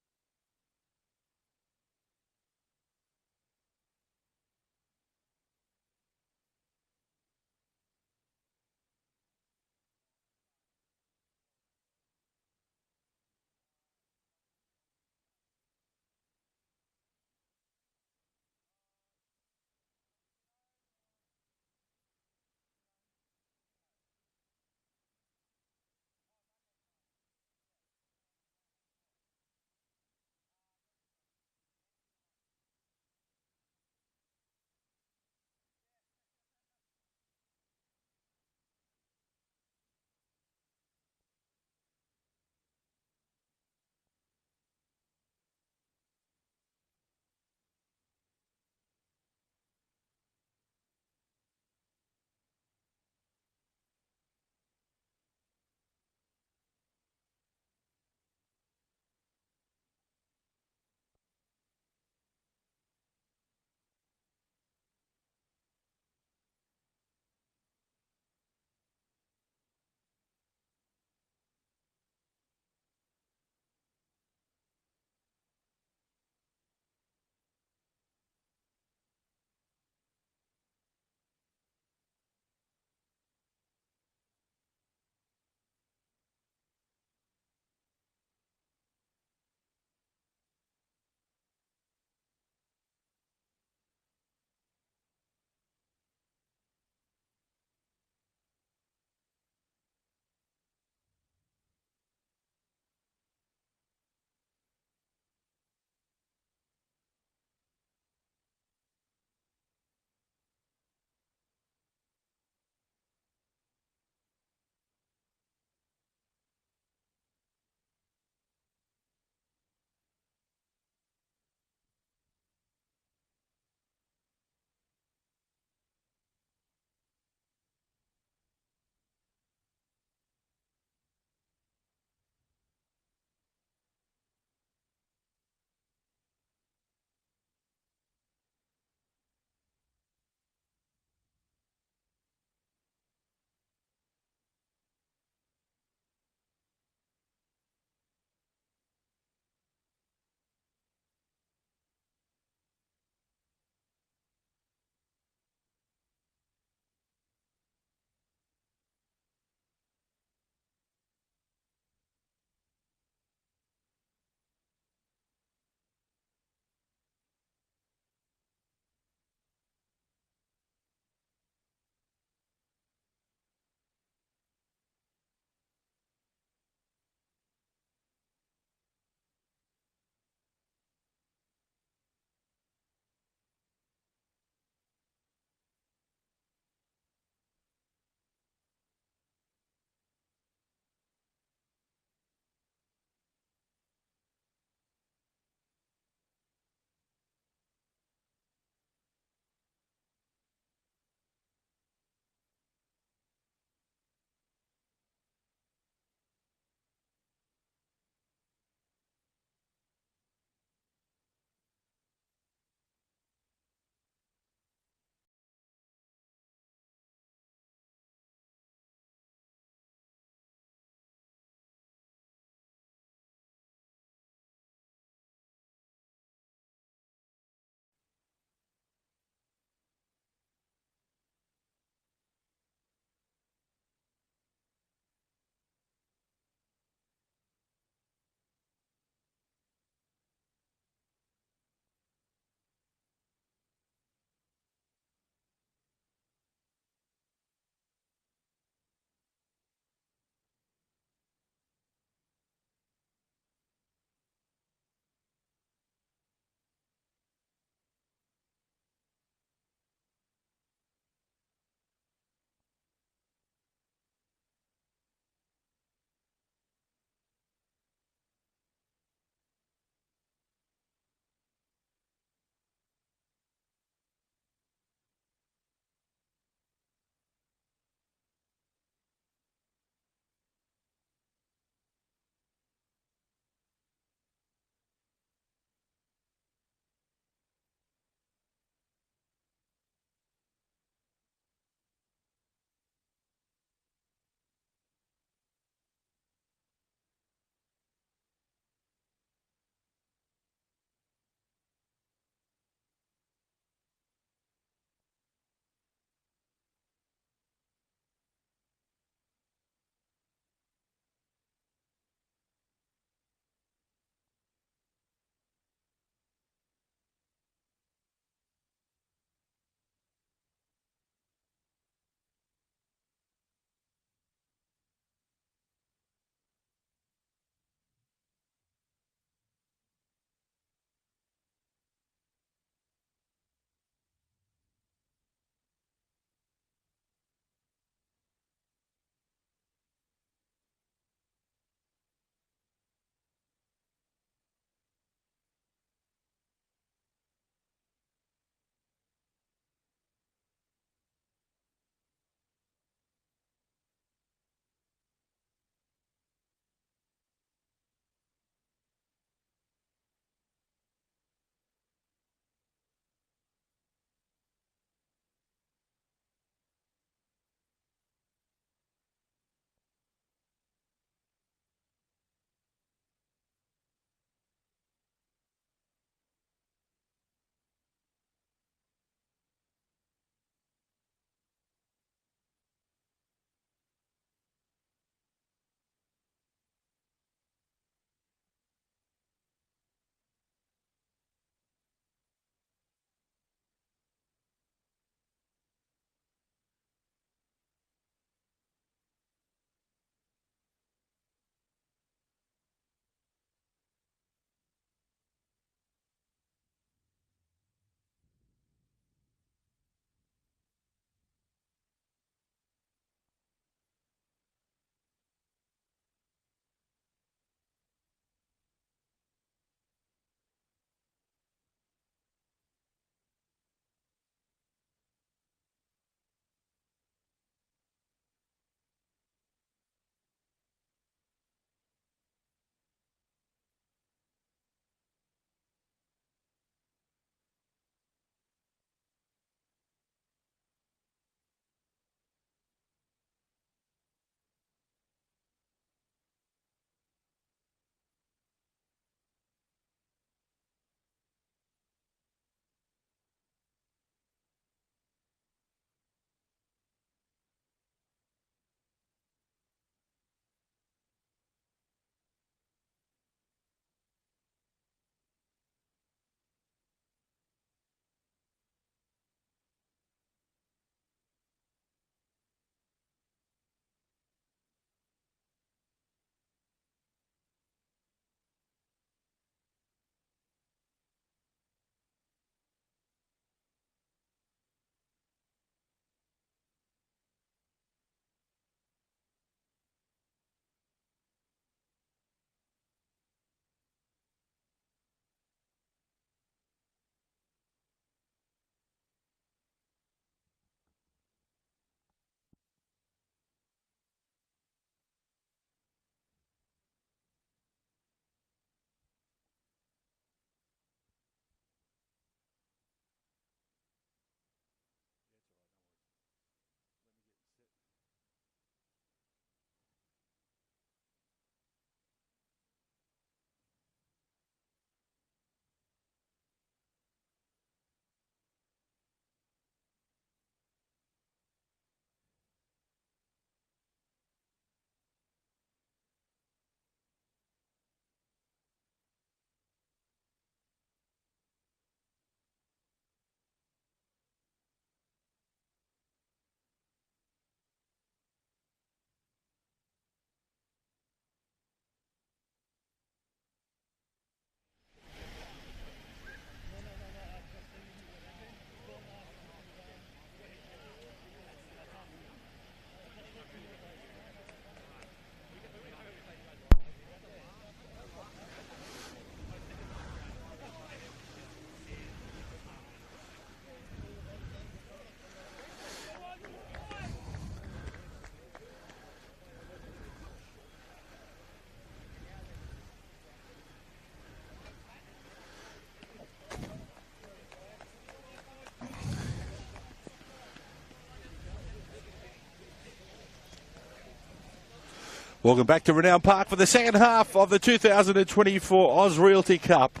Welcome back to Renown Park for the second half of the 2024 Ausrealty Cup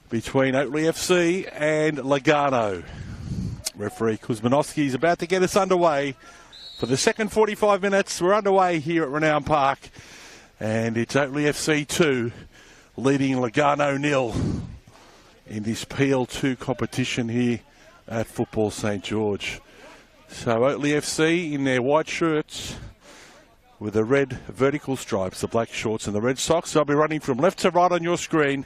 between Oatley FC and Lugarno. Referee Kuzmanovsky is about to get us underway for the second 45 minutes. We're underway here at Renown Park, and it's Oatley FC 2 leading Lugarno 0 in this PL2 competition here at Football St George. So Oatley FC in their white shirts with the red vertical stripes, the black shorts and the red socks. I'll be running from left to right on your screen.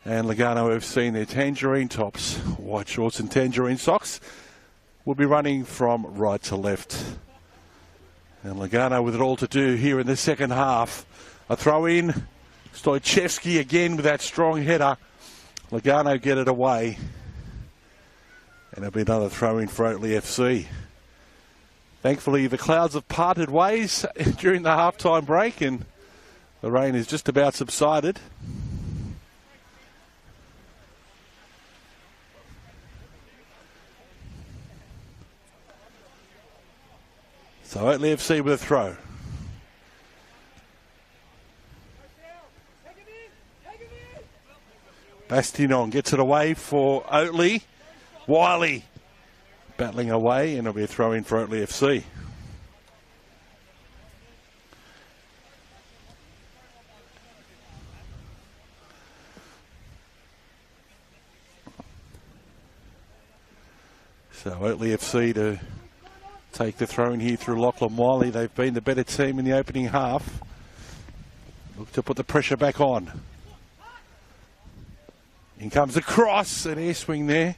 And Lugarno FC in their tangerine tops, white shorts and tangerine socks, will be running from right to left. And Lugarno with it all to do here in the second half. A throw in. Stojcevski again with that strong header. Lugarno get it away. And it'll be another throw in for Oatley FC. Thankfully, the clouds have parted ways during the half-time break and the rain is just about subsided. So Oatley FC with a throw. Bastionon gets it away for Oatley. Wiley battling away, and it'll be a throw in for Oatley FC. So Oatley FC to take the throw in here through Lachlan Wiley. They've been the better team in the opening half. Look to put the pressure back on. In comes the cross, an air swing there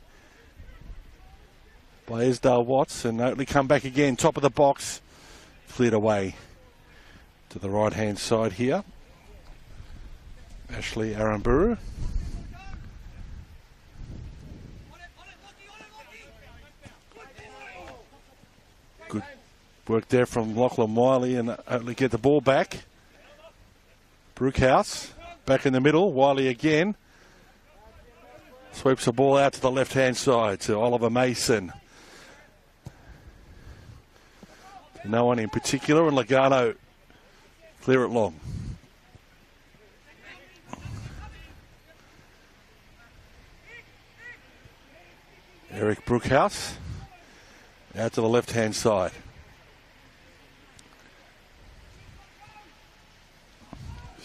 by Esdale Watts, and Oatley come back again, top of the box, cleared away to the right hand side here. Ashley Aramburu. Good work there from Lachlan Wiley, and Oatley get the ball back. Brookhouse back in the middle, Wiley again. Sweeps the ball out to the left hand side to Oliver Mason. No one in particular, and Lugarno clear it long. Eric Brookhouse out to the left hand side.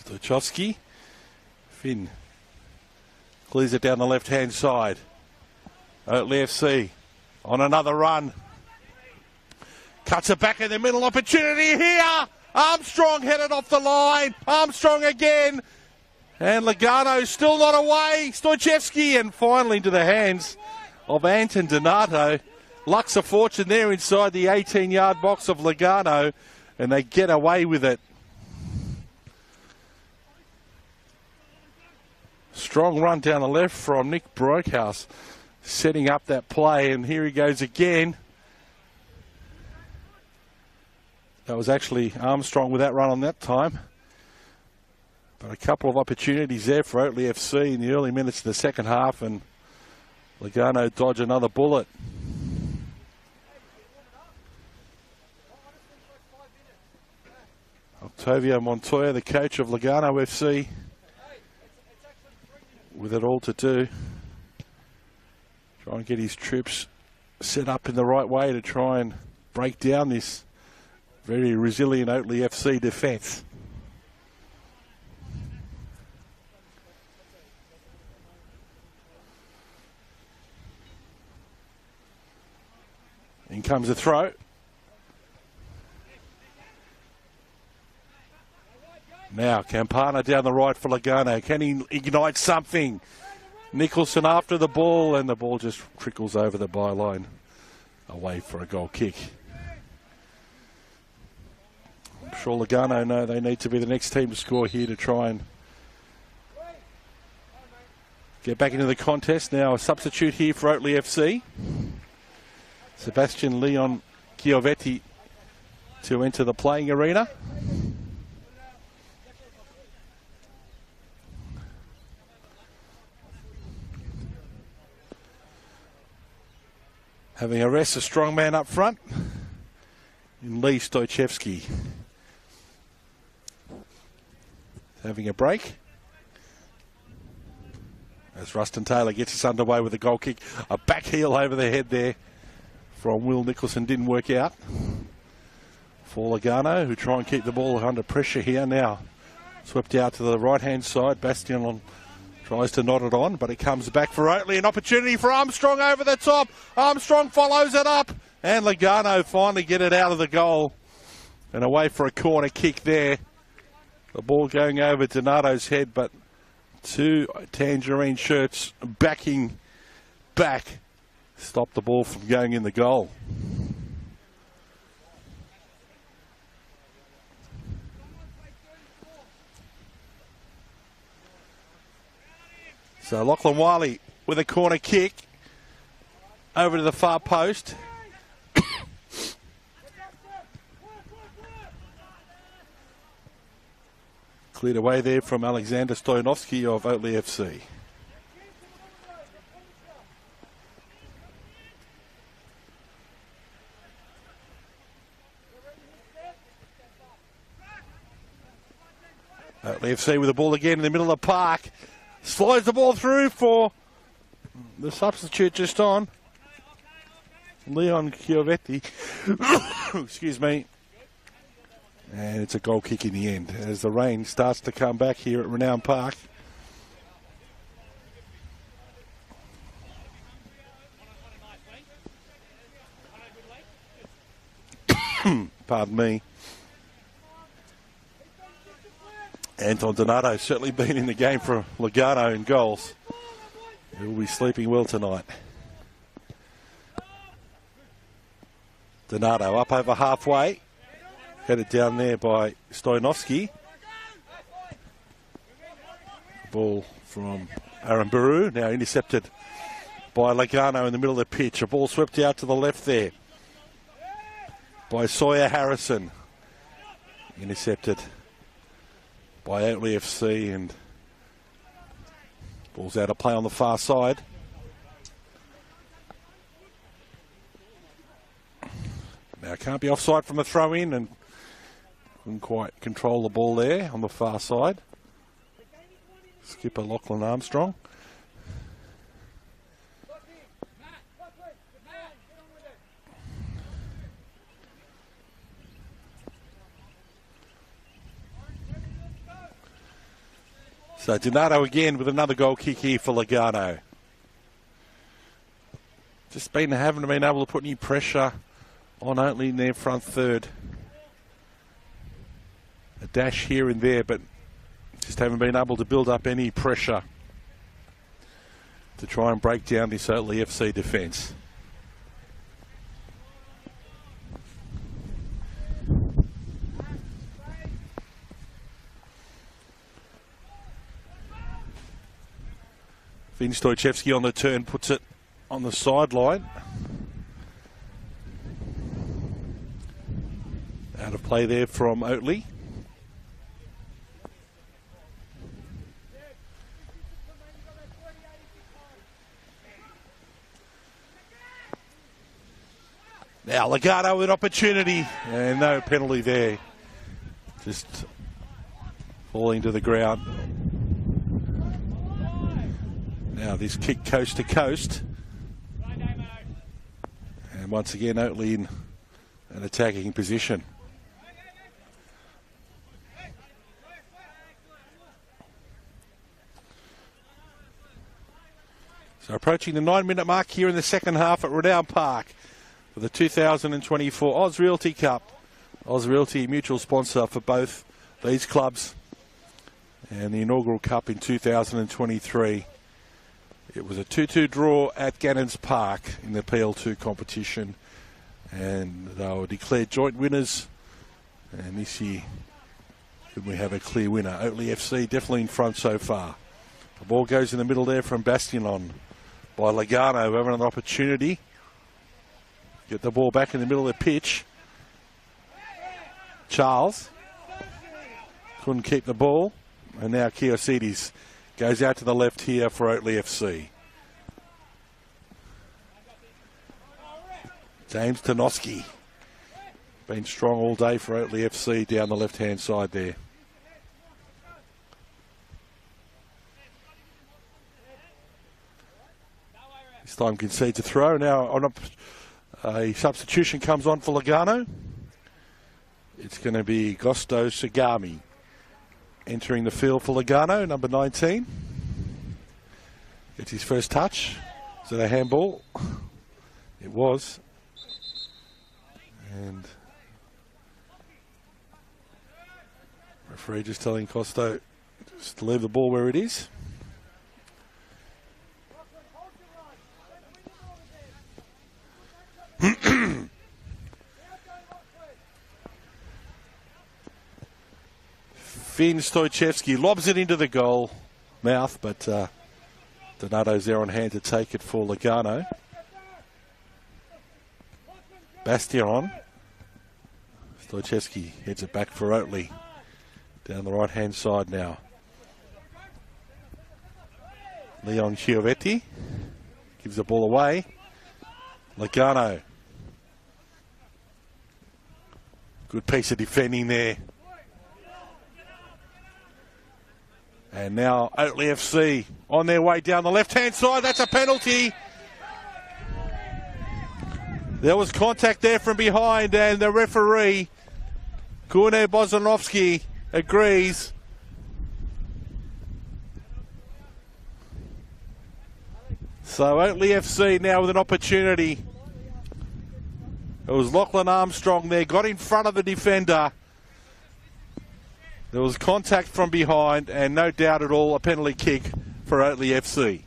Stojcevski. Finn clears it down the left hand side. Oatley FC on another run. Cuts it back in the middle. Opportunity here. Armstrong headed off the line. Armstrong again. And Lugarno still not away. Stojcevski, and finally into the hands of Anton Donato. Lucks a fortune there inside the 18-yard box of Lugarno, and they get away with it. Strong run down the left from Nick Brookhouse, setting up that play, and here he goes again. That was actually Armstrong with that run on that time. But a couple of opportunities there for Oatley FC in the early minutes of the second half, and Lugarno dodge another bullet. Octavio Montoya, the coach of Lugarno FC, with it all to do. Try and get his troops set up in the right way to try and break down this very resilient Oatley FC defence. In comes the throw. Now Campana down the right for Lugarno. Can he ignite something? Nicholson after the ball, and the ball just trickles over the byline away for a goal kick. I'm sure Lugarno know they need to be the next team to score here to try and get back into the contest. Now a substitute here for Oatley FC. Sebastian Leon Chiovetti to enter the playing arena. Having a rest, a strong man up front in Lee Stojcevski. having a break. As Rustin Taylor gets us underway with a goal kick. A back heel over the head there from Will Nicholson didn't work out. For Lugarno, who try and keep the ball under pressure here now. Swept out to the right-hand side. Bastion tries to knot it on, but it comes back for Oatley. An opportunity for Armstrong over the top. Armstrong follows it up. And Lugarno finally get it out of the goal. And away for a corner kick there. The ball going over Donato's head, but two tangerine shirts backing back stopped the ball from going in the goal. So Lachlan Wiley with a corner kick over to the far post. Cleared away there from Alexander Stoyanovsky of Oatley FC. Oatley FC with the ball again in the middle of the park. Slides the ball through for the substitute just on. Leon Chiovetti. Excuse me. And it's a goal kick in the end as the rain starts to come back here at Renown Park. Pardon me. Anton Donato certainly been in the game for Lugarno in goals. He'll be sleeping well tonight. Donato up over halfway. Headed down there by Stoyanovsky. Ball from Aaron Baru, now intercepted by Lugarno in the middle of the pitch. A ball swept out to the left there by Sawyer Harrison. Intercepted by Oatley FC, and ball's out of play on the far side. Now can't be offside from the throw in, and couldn't quite control the ball there on the far side. Skipper Lachlan Armstrong. So Donato again with another goal kick here for Lugarno. Just haven't been able to put any pressure on Oatley in their front third. A dash here and there, but just haven't been able to build up any pressure to try and break down this Oatley FC defence. Vin Stojchevsky on the turn puts it on the sideline. Out of play there from Oatley. Now Lugarno with opportunity, and no penalty there. Just falling to the ground. Now this kick coast to coast. And once again Oatley in an attacking position. So approaching the 9-minute mark here in the second half at Renown Park for the 2024 Ausrealty Cup. Ausrealty, mutual sponsor for both these clubs, and the inaugural cup in 2023. It was a 2-2 draw at Gannon's Park in the PL2 competition, and they were declared joint winners. And this year, could we have a clear winner? Oatley FC definitely in front so far. The ball goes in the middle there from Bastion by Lugarno, having an opportunity. Get the ball back in the middle of the pitch. Charles couldn't keep the ball, and now Kiosides goes out to the left here for Oatley FC. James Tanoski been strong all day for Oatley FC down the left-hand side there. time concedes a throw. Now on a substitution comes on for Lugarno. It's going to be Gosto Sagami entering the field for Lugarno, number 19. It's his first touch. Is it a handball? It was. And referee just telling Costo just to leave the ball where it is. Finn Stojcevski lobs it into the goal mouth, but Donato's there on hand to take it for Lugarno. Bastion. Stojcevski heads it back for Oatley. Down the right-hand side now. Leon Chiovetti gives the ball away. Lugarno. Good piece of defending there. And now Oatley FC on their way down the left-hand side. That's a penalty. There was contact there from behind, and the referee, Gune Bozanovsky, agrees. So Oatley FC now with an opportunity. It was Lachlan Armstrong there, got in front of the defender. There was contact from behind, and no doubt at all a penalty kick for Oatley FC.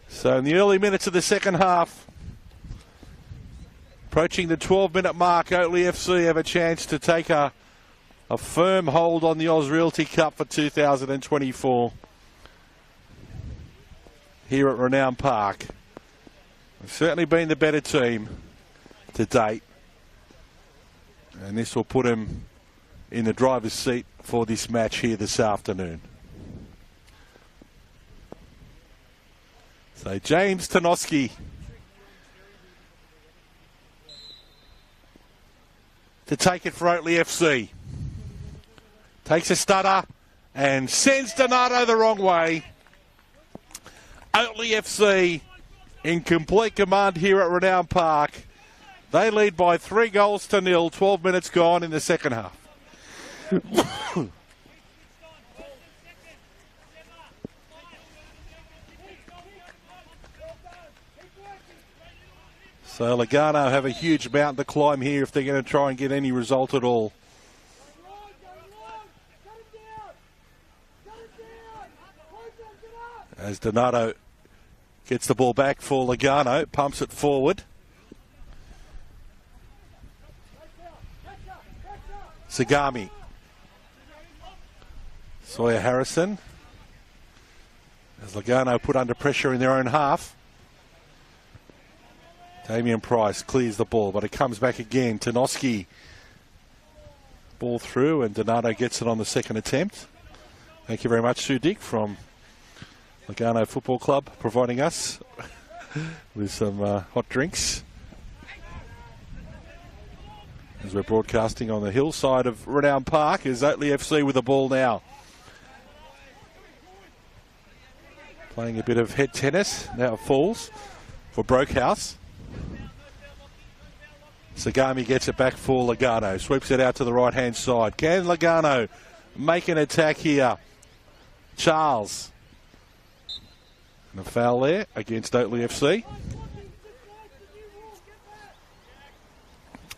So in the early minutes of the second half, approaching the 12-minute mark, Oatley FC have a chance to take a firm hold on the Ausrealty Cup for 2024 here at Renown Park. They've certainly been the better team to date. And this will put him in the driver's seat for this match here this afternoon. So James Tanoski to take it for Oatley FC. Takes a stutter and sends Donato the wrong way. Oatley FC in complete command here at Renown Park. They lead by 3-0, 12 minutes gone in the second half. So Lugarno have a huge mountain to climb here if they're going to try and get any result at all. As Donato gets the ball back for Lugarno, pumps it forward. Sagami. Sawyer Harrison. As Lugarno put under pressure in their own half. Damien Price clears the ball, but it comes back again. Tanoski. Ball through, and Donato gets it on the second attempt. Thank you very much, Sue Dick from Lugarno Football Club, providing us with some hot drinks as we're broadcasting on the hillside of Renown Park. Is Oatley FC with the ball now. Playing a bit of head tennis. Now it falls for Brokehouse. Sagami gets it back for Lugarno. Sweeps it out to the right-hand side. Can Lugarno make an attack here? Charles. And a foul there against Oatley FC.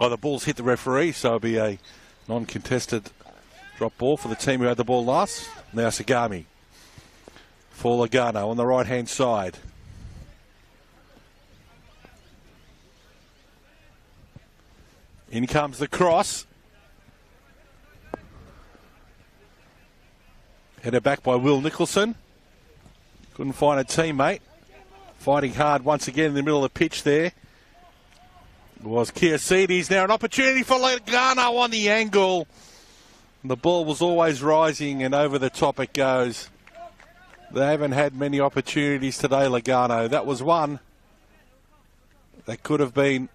Oh, the ball's hit the referee, so it'll be a non-contested drop ball for the team who had the ball last. Now Sagami for Lugarno on the right-hand side. In comes the cross. Headed back by Will Nicholson. Couldn't find a teammate. Fighting hard once again in the middle of the pitch there. It was Kiasides. Now an opportunity for Lugarno on the angle. The ball was always rising, and over the top it goes. They haven't had many opportunities today, Lugarno. That was one that could have been,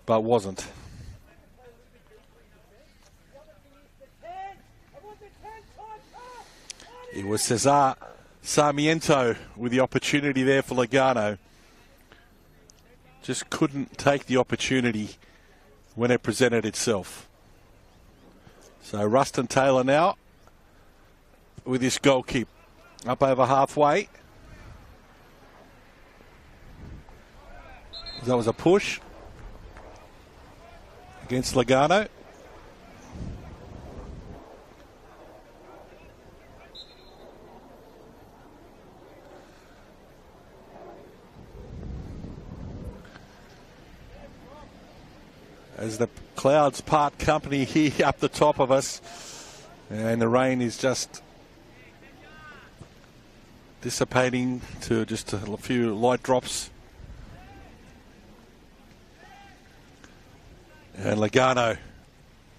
but wasn't. It was Cesar Sarmiento with the opportunity there for Lugarno. Just couldn't take the opportunity when it presented itself. So Rustin Taylor now with this goal kick up over halfway. That was a push against Lugarno. As the clouds part company here up the top of us, and the rain is just dissipating to just a few light drops. And Lugarno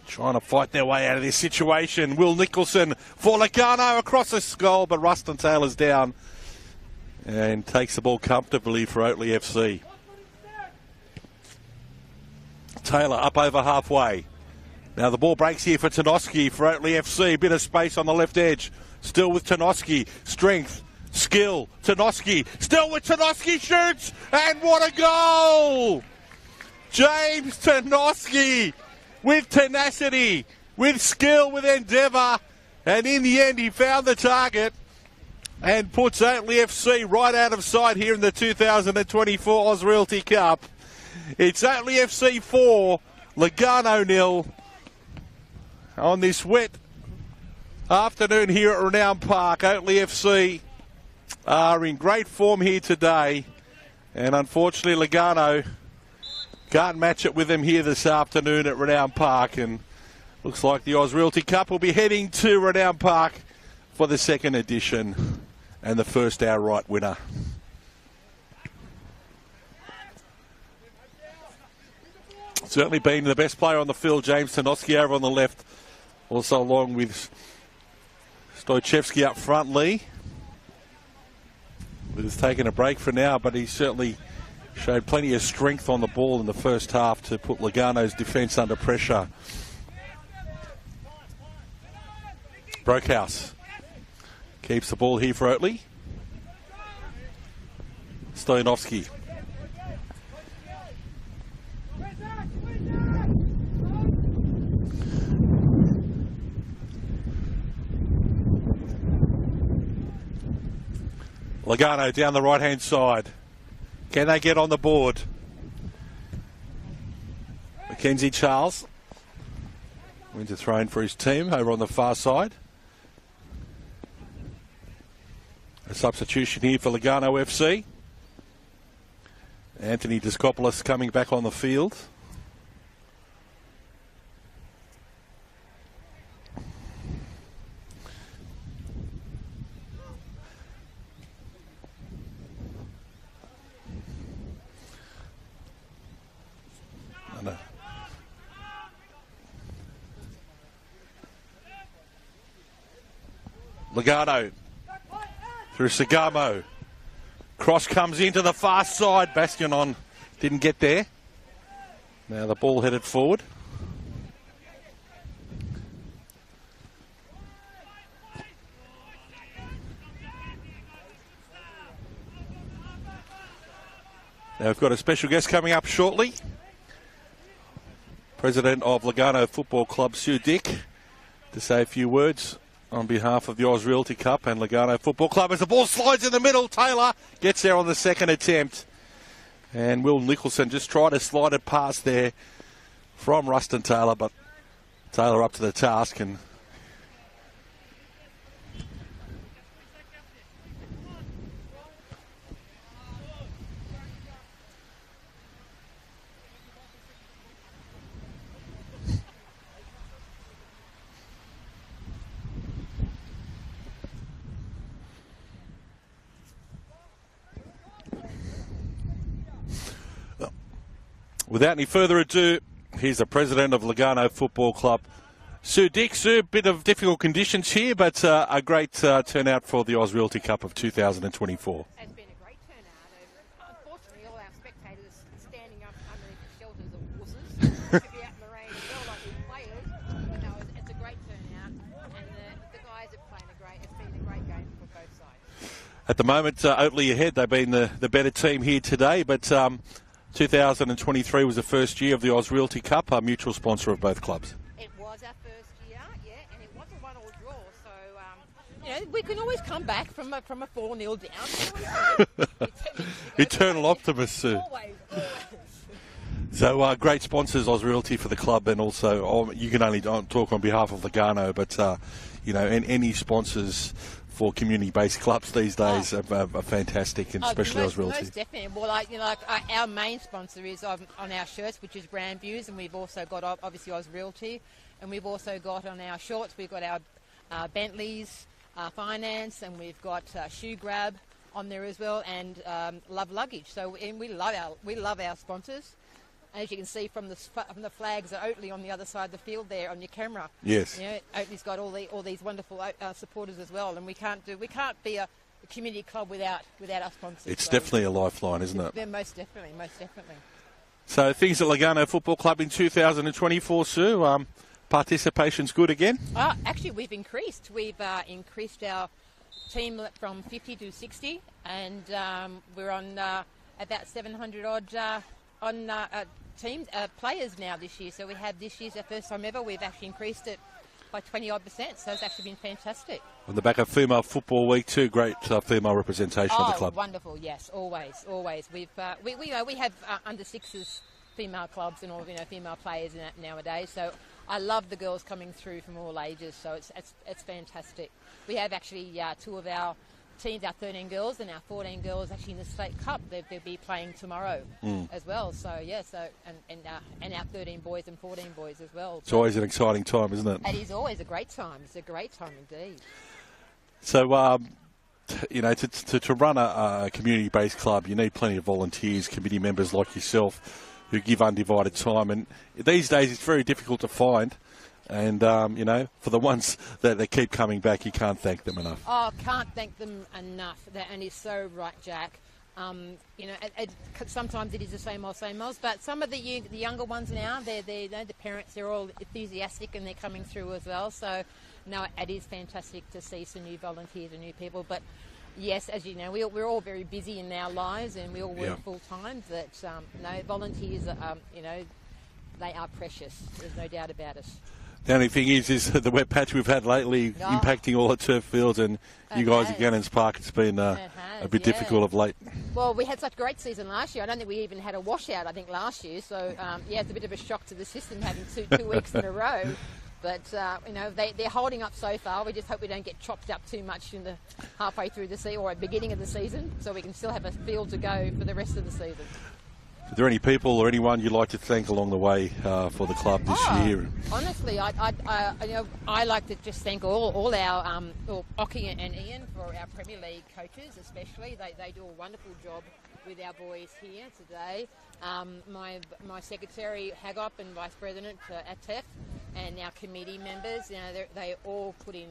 trying to fight their way out of this situation. Will Nicholson for Lugarno across the goal, but Rustin Taylor's down and takes the ball comfortably for Oatley FC. Taylor up over halfway. Now the ball breaks here for Tanoski for Oatley FC. Bit of space on the left edge. Still with Tanoski. Strength, skill. Tanoski. Still with Tanoski. Shoots. And what a goal! James Tanoski with tenacity, with skill, with endeavour. And in the end, he found the target and puts Oatley FC right out of sight here in the 2024 Ausrealty Cup. It's Oatley FC 4, Lugarno 0 on this wet afternoon here at Renown Park. Oatley FC are in great form here today, and unfortunately Lugarno can't match it with them here this afternoon at Renown Park, and looks like the Ausrealty Cup will be heading to Renown Park for the second edition and the first outright winner. Certainly been the best player on the field, James Tanoski over on the left. Also along with Stojcevski up front, Lee. He's taking a break for now, but he certainly showed plenty of strength on the ball in the first half to put Lugarno's defence under pressure. Brokehouse keeps the ball here for Oatley. Stoyanovski. Lugarno down the right-hand side. Can they get on the board? Mackenzie Charles wins a throw in for his team over on the far side. A substitution here for Lugarno FC. Anthony Diskopoulos coming back on the field. Lugarno through Sagamo. Cross comes into the far side. Bastionon didn't get there. Now the ball headed forward. Now we've got a special guest coming up shortly. President of Lugarno Football Club, Sue Dick, to say a few words on behalf of the Ausrealty Cup and Lugarno Football Club as the ball slides in the middle. Taylor gets there on the second attempt. And Will Nicholson just tried to slide it past there from Rustin Taylor, but Taylor up to the task and without any further ado, here's the president of Lugarno Football Club, Sue Dick. Sue, a bit of difficult conditions here, but a great turnout for the Ausrealty Cup of 2024. It's been a great turnout. Unfortunately, all our spectators standing up underneath the shelters of wusses to be out in the rain as well, like the players. But no, it's a great turnout, and the guys have played a been a great game for both sides. At the moment, Oatley ahead. They've been the better team here today, but 2023 was the first year of the Ausrealty Cup, a mutual sponsor of both clubs. It was our first year, yeah, and it was a 1-all draw, so we can always come back from a 4-0 down. Eternal optimist, Sue. Always. So great sponsors, Ausrealty, for the club, and also you can only talk on behalf of Lugarno, but and any sponsors for community-based clubs these days are fantastic, and especially Ausrealty. Most definitely. Well, our main sponsor is on our shirts, which is Grandviews, and we've also got obviously Ausrealty, and we've also got on our shorts, we've got our Bentleys, Finance, and we've got Shoe Grab on there as well, and Love Luggage. So we love our sponsors. As you can see from the flags at Oatley on the other side of the field there on your camera. Yes. Oatley's got all these wonderful supporters as well, and we can't be a community club without our sponsors. It's definitely a lifeline, isn't it? Yeah, most definitely. So things at Lugarno Football Club in 2024, Sue. Participation's good again? Actually, we've increased. We've increased our team from 50 to 60, and we're on about 700 odd players now this year. So we have this year's our first time ever. We've actually increased it by 20% so it's actually been fantastic. On the back of Female Football Week too, great female representation of the club. Wonderful, yes, always. We have under sixes female clubs and all female players nowadays. So I love the girls coming through from all ages. So it's fantastic. We have actually two of our teams, our 13 girls and our 14 girls actually in the state cup. They'll be playing tomorrow as well. So and our 13 boys and 14 boys as well. It's always an exciting time, isn't it? It is always a great time. It's a great time indeed. So to run a community-based club, you need plenty of volunteers, committee members like yourself who give undivided time, and these days it's very difficult to find. And, for the ones that keep coming back, you can't thank them enough. Oh, can't thank them enough. And he's so right, Jack. Sometimes it is the same old, but some of the younger ones now, the parents, they're all enthusiastic and they're coming through as well. So, no, it is fantastic to see some new volunteers and new people. But, yes, as you know, we're all very busy in our lives and we all work full time. But, volunteers, they are precious. There's no doubt about it. The only thing is the wet patch we've had lately impacting all the turf fields, and you guys at Gannon's Park, it's been a bit difficult of late. Well, we had such a great season last year. I don't think we even had a washout, last year. So, it's a bit of a shock to the system having two weeks in a row. But, they're holding up so far. We just hope we don't get chopped up too much in the halfway through the season or at the beginning of the season, so we can still have a field to go for the rest of the season. Are there any people or anyone you'd like to thank along the way for the club this year? Honestly, I like to just thank all our Ockie and Ian for our Premier League coaches, especially. They do a wonderful job with our boys here today. My secretary Hagop and Vice President at TEF, and our committee members. They all put in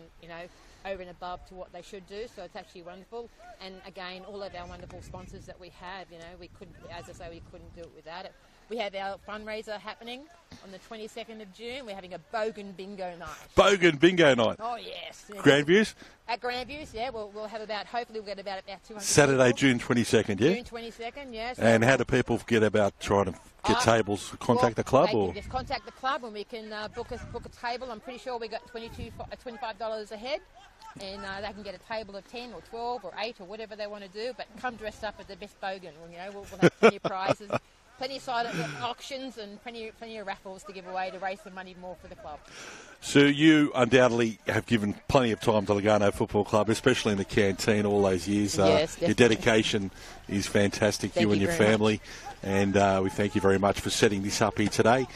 over and above to what they should do, so it's actually wonderful. And again, all of our wonderful sponsors that we have, we couldn't, as I say, we couldn't do it without it. We have our fundraiser happening on the 22nd of June. We're having a Bogan Bingo night. Bogan Bingo night? Oh, yes. Grandviews? At Grandviews, yeah. We'll have hopefully we'll get about 200 Saturday, people. June 22nd, yeah? June 22nd, yes. And how do people get about trying to get tables? Contact the club? They or can just contact the club and we can book a table. I'm pretty sure we got $25 a head. And they can get a table of 10 or 12 or 8 or whatever they want to do, but come dressed up as the best bogan. We'll have plenty of prizes, plenty of silent auctions and plenty of raffles to give away to raise some money more for the club. So you undoubtedly have given plenty of time to Lugarno Football Club, especially in the canteen all those years. Yes, your dedication is fantastic, you and your family. And we thank you very much for setting this up here today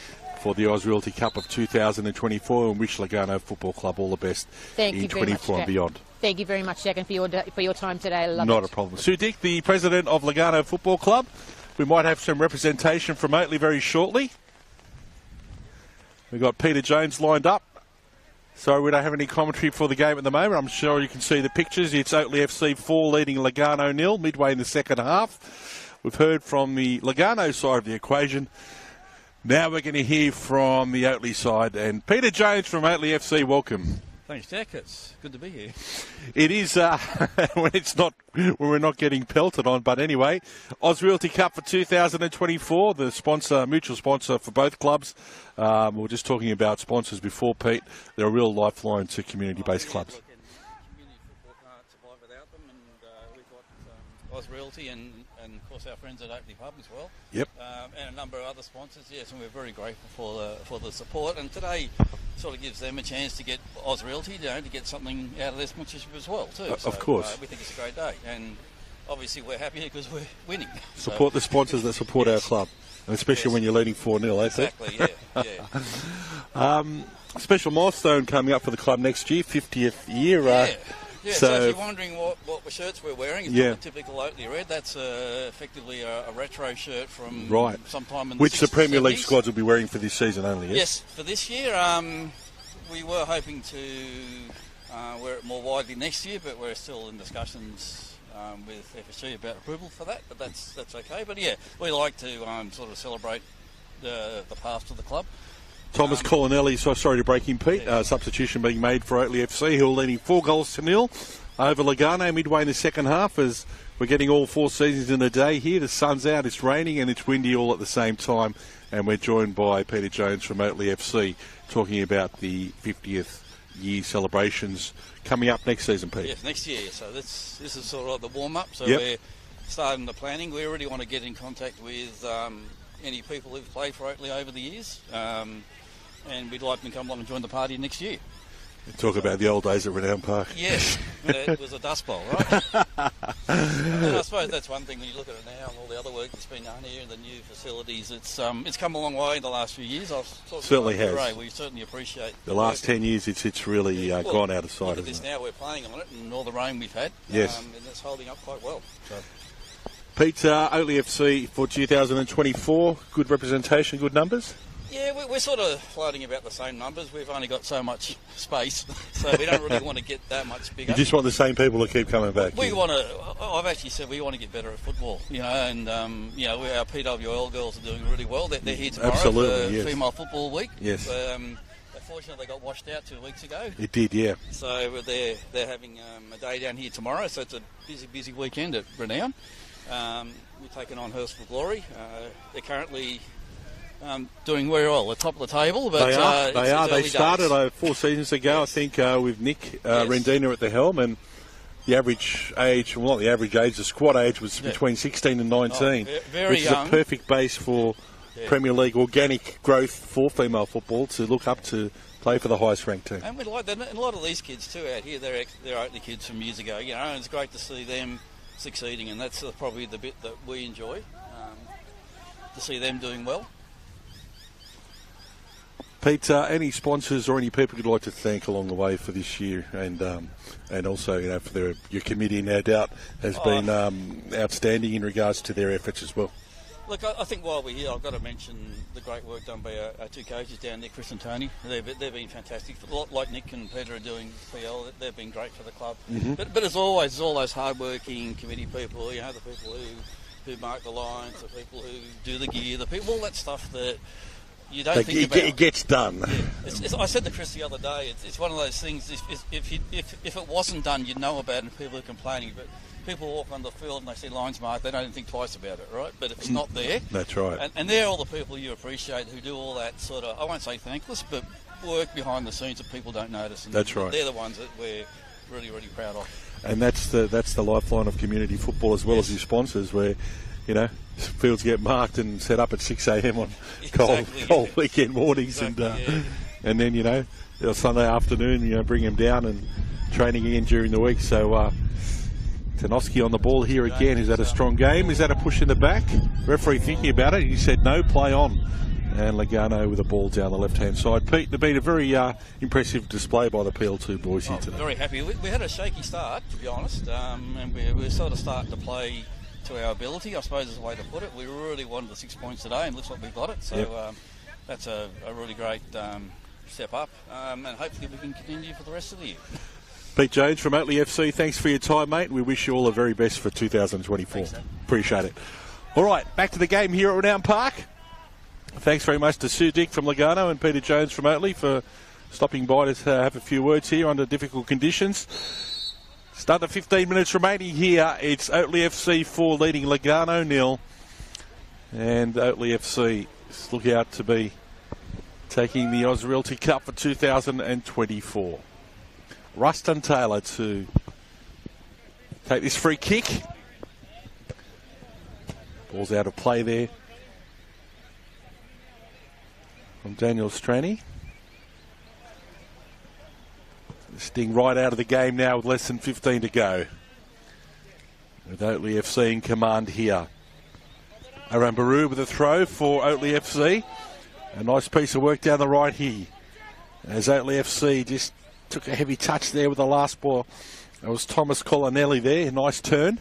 for the Ausrealty Cup of 2024, and wish Lugarno Football Club all the best in 24 and beyond. Thank you very much, Jack, and for your time today. I love Not a problem. Sue Dick, the president of Lugarno Football Club. We might have some representation from Oatley very shortly. We've got Peter Jones lined up. Sorry, we don't have any commentary for the game at the moment. I'm sure you can see the pictures. It's Oatley FC 4 leading Lugarno 0 midway in the second half. We've heard from the Lugarno side of the equation. Now we're going to hear from the Oatley side. And Peter Jones from Oatley FC, welcome. Thanks, Jack. It's good to be here. It is when we're not getting pelted on. But anyway, Ausrealty Cup for 2024. The mutual sponsor for both clubs. We were just talking about sponsors before, Pete. They're a real lifeline to community-based clubs. Look, community football can't survive without them, and we've got Ausrealty and of course our friends at Oatley Pub as well. Yep. And a number of other sponsors. Yes, and we're very grateful for the support. And today sort of gives them a chance to get Ausrealty, to get something out of their sponsorship as well too. Of course. We think it's a great day, and obviously we're happy because we're winning. Support the sponsors that support our club, and especially when you're leading 4-0, Exactly, yeah. Special milestone coming up for the club next year, 50th year. So if you're wondering what shirts we're wearing, it's not the typical Oatley red. That's effectively a retro shirt from sometime in the 60s, which the Premier League 70s. Squads will be wearing for this season only, yes? Yes, for this year. We were hoping to wear it more widely next year, but we're still in discussions with FSG about approval for that, but that's okay. But yeah, we like to sort of celebrate the past of the club. Thomas Colinelli, sorry to break in, Pete. Substitution being made for Oatley FC, who are leading 4-0 over Lugarno midway in the second half, as we're getting all 4 seasons in a day here. The sun's out, it's raining and it's windy all at the same time. And we're joined by Peter Jones from Oatley FC talking about the 50th year celebrations coming up next season, Pete. Yes, next year. So this is sort of the warm-up. So we're starting the planning. We already want to get in contact with any people who've played for Oatley over the years. And we'd like them to come along and join the party next year. Talk about the old days at Renown Park. Yes, it was a dust bowl, right? And I suppose that's one thing when you look at it now and all the other work that's been done here and the new facilities. It's come a long way in the last few years. Certainly has. Ray, we certainly appreciate the last 10 years. It's really gone out of sight. Look at this now. We're playing on it and all the rain we've had. Yes, and it's holding up quite well. So. Pete, Oatley FC for 2024. Good representation, good numbers. Yeah, we're sort of floating about the same numbers. We've only got so much space, so we don't really want to get that much bigger. You just want the same people to keep coming back. I've actually said we want to get better at football, and our PWL girls are doing really well. They're here tomorrow for Female Football Week. Yes. Unfortunately, they got washed out 2 weeks ago. It did, yeah. So they're having a day down here tomorrow, so it's a busy weekend at Renown. We're taking on Hurstville Glory. They're currently doing very well, at the top of the table. But they are. They started 4 seasons ago, I think, with Nick Rendina at the helm, and the average age, well, not the average age, the squad age was between 16 and 19, very which young. is a perfect base for Premier League organic growth for female football to look up to play for the highest ranked team. And we like that. And a lot of these kids too out here, they're Oatley kids from years ago, and it's great to see them succeeding, and that's probably the bit that we enjoy, to see them doing well. Pete, any sponsors or any people you'd like to thank along the way for this year, and also for your committee, no doubt, has been outstanding in regards to their efforts as well. Look, I think while we're here, I've got to mention the great work done by our 2 coaches down there, Chris and Tony. They've been fantastic. Like Nick and Peter are doing PL, they've been great for the club. Mm-hmm. But as always, there's all those hard-working committee people, the people who mark the lines, the people who do the gear, the people, all that stuff that you don't think about. It gets done. Yeah. I said to Chris the other day, it's one of those things, if it wasn't done, you'd know about it and people are complaining, but people walk on the field and they see lines marked, they don't even think twice about it, right? But if it's not there... That's right. And they're all the people you appreciate who do all that sort of, I won't say thankless, but work behind the scenes that people don't notice. And that's right. They're the ones that we're really, really proud of. And that's the lifeline of community football, as well as your sponsors, where, fields get marked and set up at 6 a.m. on cold weekend mornings, and then, Sunday afternoon, bring them down and training again during the week. So, Tanoski on the ball here again. Is that a strong game? Is that a push in the back? Referee thinking about it. He said no, play on. And Lugarno with the ball down the left-hand side. Pete, it's been a very impressive display by the PL2 boys here today. Very happy. We had a shaky start, to be honest, and we're sort of starting to play to our ability, I suppose is the way to put it. We really wanted the 6 points today, and looks like we've got it. So that's a really great step up, and hopefully we can continue for the rest of the year. Pete Jones from Oatley FC, thanks for your time, mate. We wish you all the very best for 2024. Thanks, appreciate it. All right, back to the game here at Renown Park. Thanks very much to Sue Dick from Lugarno and Peter Jones from Oatley for stopping by to have a few words here under difficult conditions. Start the 15 minutes remaining here. It's Oatley FC 4 leading Lugarno 0. And Oatley FC look out to be taking the Ausrealty Cup for 2024. Ruston Taylor to take this free kick. Ball's out of play there from Daniel Strani. Sting right out of the game now with less than 15 to go. With Oatley FC in command here. Arambaru with a throw for Oatley FC. A nice piece of work down the right here. As Oatley FC just took a heavy touch there with the last ball. It was Thomas Colinelli there. Nice turn.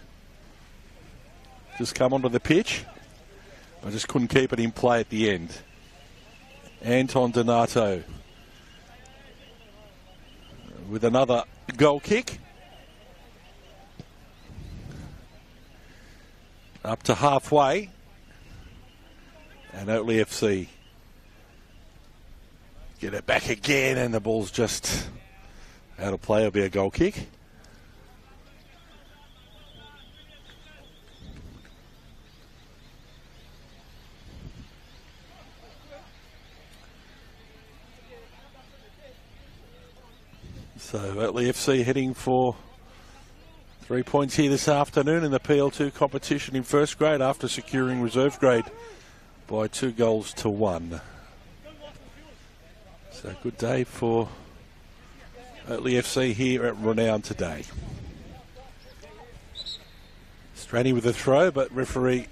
Just come onto the pitch. I just couldn't keep it in play at the end. Anton Donato with another goal kick. Up to halfway. And Oatley FC get it back again, and the ball's just out of play. It'll be a goal kick. So Oatley FC heading for 3 points here this afternoon in the PL2 competition in first grade after securing reserve grade by 2-1. So good day for Oatley FC here at Renown today. Strani with a throw, but referee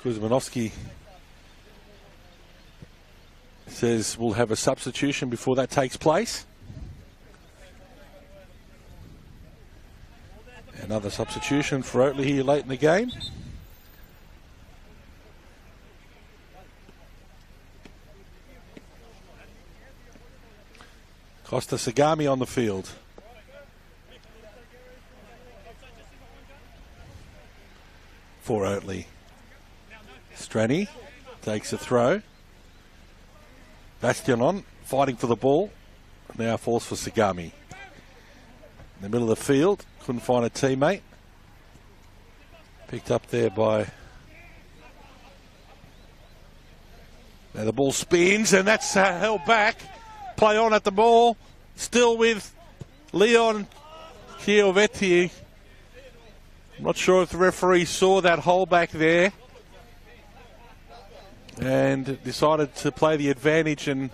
Kuzmanovsky says we'll have a substitution before that takes place. Another substitution for Oatley here late in the game. Costa Sagami on the field. For Oatley. Strani takes a throw. Bastionon fighting for the ball. Now falls for Sagami. In the middle of the field. Couldn't find a teammate. Picked up there by... Now the ball spins and that's held back. Play on at the ball. Still with Leon Chiovetti. I'm not sure if the referee saw that hole back there and decided to play the advantage, and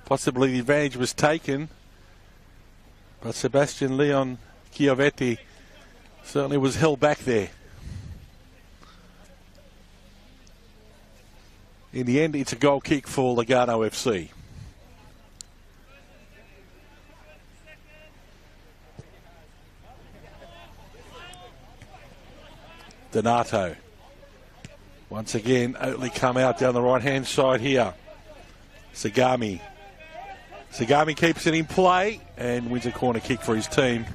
possibly the advantage was taken. But Sebastian Leon Chiovetti certainly was held back there. In the end, it's a goal kick for Lugarno FC. Donato. Once again, Oatley come out down the right-hand side here. Sagami. Sagami keeps it in play and wins a corner kick for his team.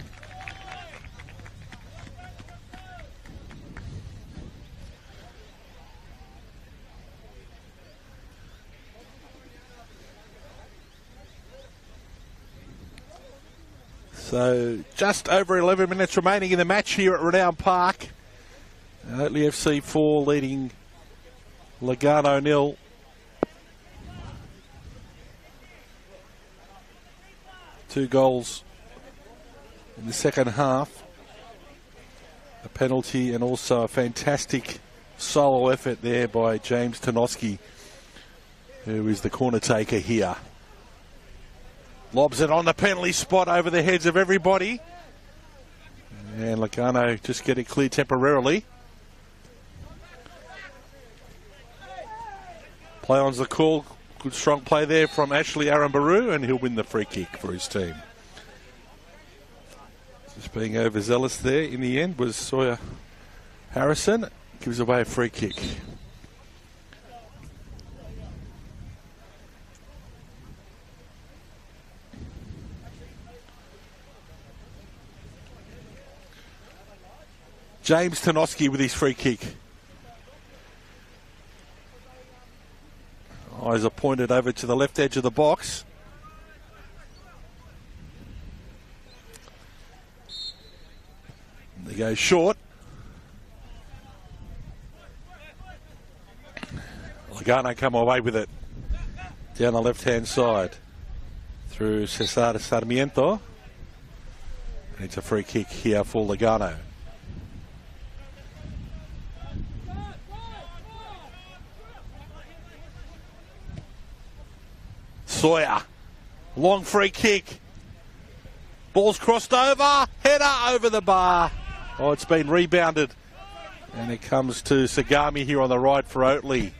So just over 11 minutes remaining in the match here at Renown Park. Oatley FC 4 leading Lugarno 0. Two goals in the second half. A penalty and also a fantastic solo effort there by James Tanoski, who is the corner taker here. Lobs it on the penalty spot over the heads of everybody. And Lugarno just get it clear temporarily. Play on's the call. Good strong play there from Ashley Arambaru, and he'll win the free kick for his team. Just being overzealous there in the end was Sawyer Harrison. Gives away a free kick. James Tanoski with his free kick. Eyes are pointed over to the left edge of the box. goes short. Lugarno come away with it down the left-hand side through Cesar Sarmiento. It's a free kick here for Lugarno. Sawyer, long free kick. Ball's crossed over, header over the bar. Oh, it's been rebounded. And it comes to Sagami here on the right for Oatley.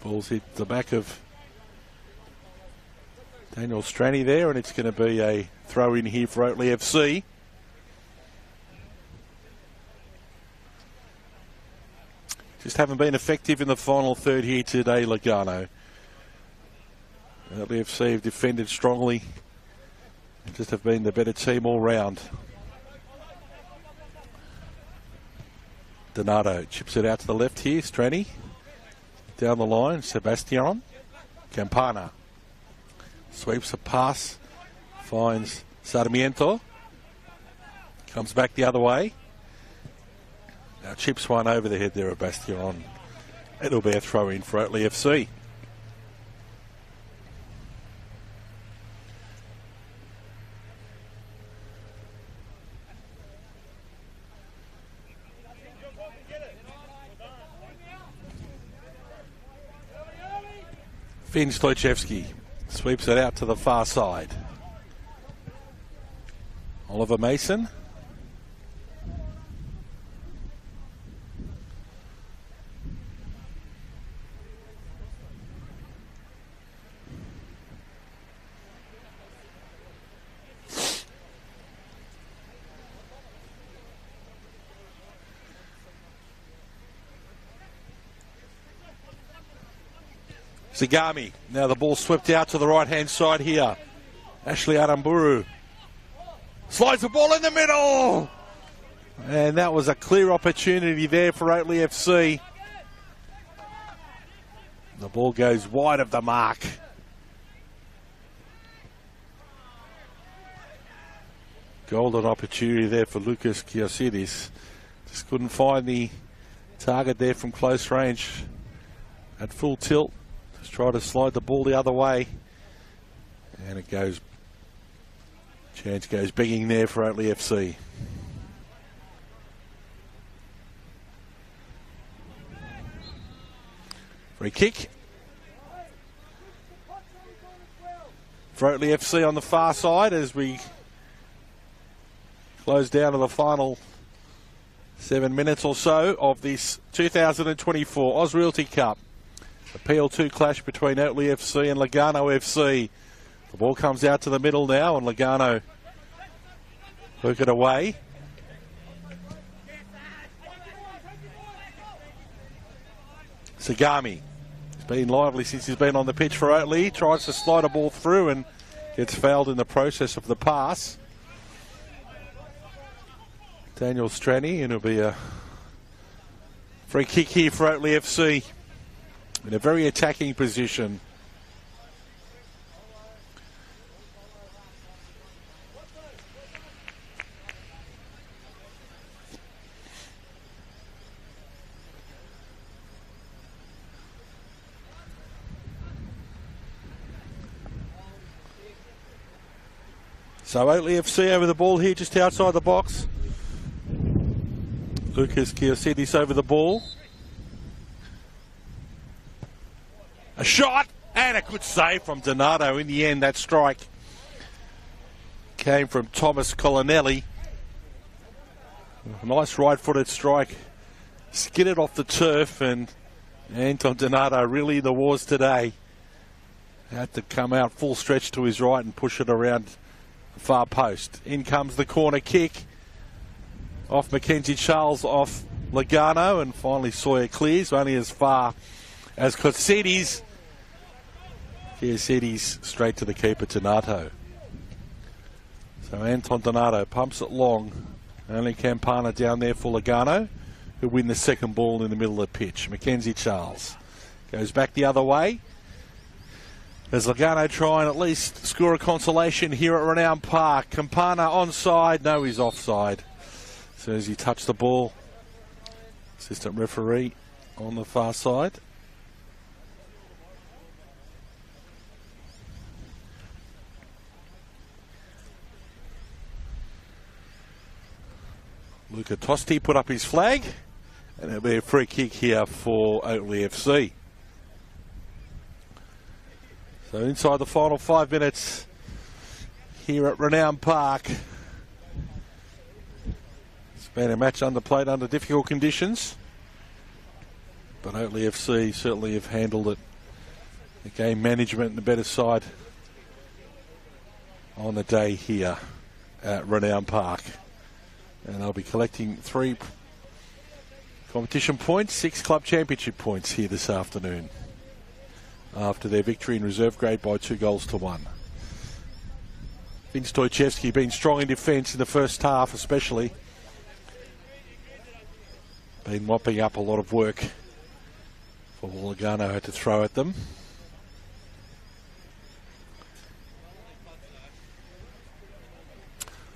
Ball's hit the back of Daniel Stranny there, and it's going to be a throw in here for Oatley FC. Just haven't been effective in the final third here today, Lugarno. Oatley FC have defended strongly and just have been the better team all round. Donato chips it out to the left here. Stranny down the line. Sebastian Campana sweeps a pass, finds Sarmiento, comes back the other way. Now chips one over the head there of Bastion. It'll be a throw in for Oatley FC. Finn Stojcevski sweeps it out to the far side. Oliver Mason. Sagami. Now the ball swept out to the right-hand side here. Ashley Aramburu slides the ball in the middle. And that was a clear opportunity there for Oatley FC. The ball goes wide of the mark. Golden opportunity there for Lucas Kiosidis. Just couldn't find the target there from close range. At full tilt. Try to slide the ball the other way, and it goes. Chance goes begging there for Oatley FC. Free kick for Oatley FC on the far side as we close down to the final 7 minutes or so of this 2024 Ausrealty Cup. A PL2 clash between Oatley FC and Lugarno FC. The ball comes out to the middle now, and Lugarno work it away. Sagami. He's been lively since he's been on the pitch for Oatley. Tries to slide a ball through and gets fouled in the process of the pass. Daniel Stranny, and it'll be a free kick here for Oatley FC. In a very attacking position. So Oatley FC over the ball here, just outside the box. Lucas Kiosidis over the ball. A shot and a good save from Donato. In the end, that strike came from Thomas Colonelli. A nice right-footed strike. Skidded off the turf, and Anton Donato really the wars today. Had to come out full stretch to his right and push it around the far post. In comes the corner kick. Off Mackenzie Charles, off Lugarno, and finally Sawyer clears, only as far as Kiosidis. Kiosidis straight to the keeper, Donato. So Anton Donato pumps it long. Only Campana down there for Lugarno, who win the second ball in the middle of the pitch. Mackenzie Charles goes back the other way. As Lugarno try and at least score a consolation here at Renown Park. Campana onside. No, he's offside. As soon as he touched the ball, assistant referee on the far side. Luca Tosti put up his flag, and it'll be a free kick here for Oatley FC. So inside the final 5 minutes here at Renown Park. It's been a match played under difficult conditions, but Oatley FC certainly have handled it. The game management and the better side on the day here at Renown Park. And they'll be collecting 3 competition points, 6 club championship points here this afternoon after their victory in reserve grade by 2-1. Vince Stojcevski been strong in defence in the first half especially. Been mopping up a lot of work for Lugarno had to throw at them.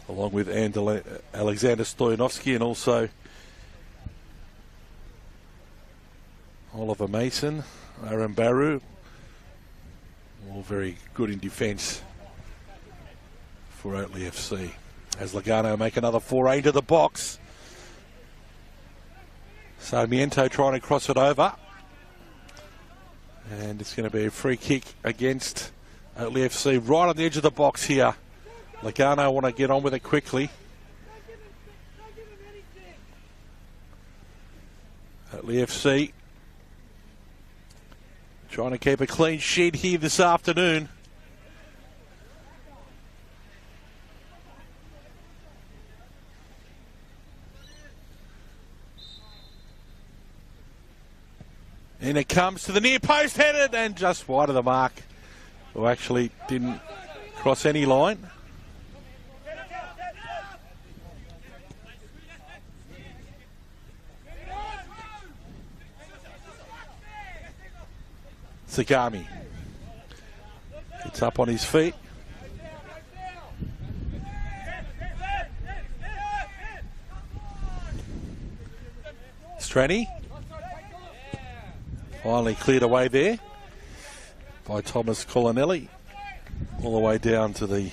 Along with Alexander Stoyanovsky and also Oliver Mason, Aaron Baru, all very good in defence for Oatley FC. As Lugarno make another foray into the box. Sarmiento trying to cross it over. And it's going to be a free kick against Oatley FC right on the edge of the box here. Lugarno want to get on with it quickly. Oatley FC trying to keep a clean sheet here this afternoon. And it comes to the near post, headed and just wide of the mark. Who actually didn't cross any line. Sagami gets up on his feet. Strani finally cleared away there by Thomas Colinelli, all the way down to the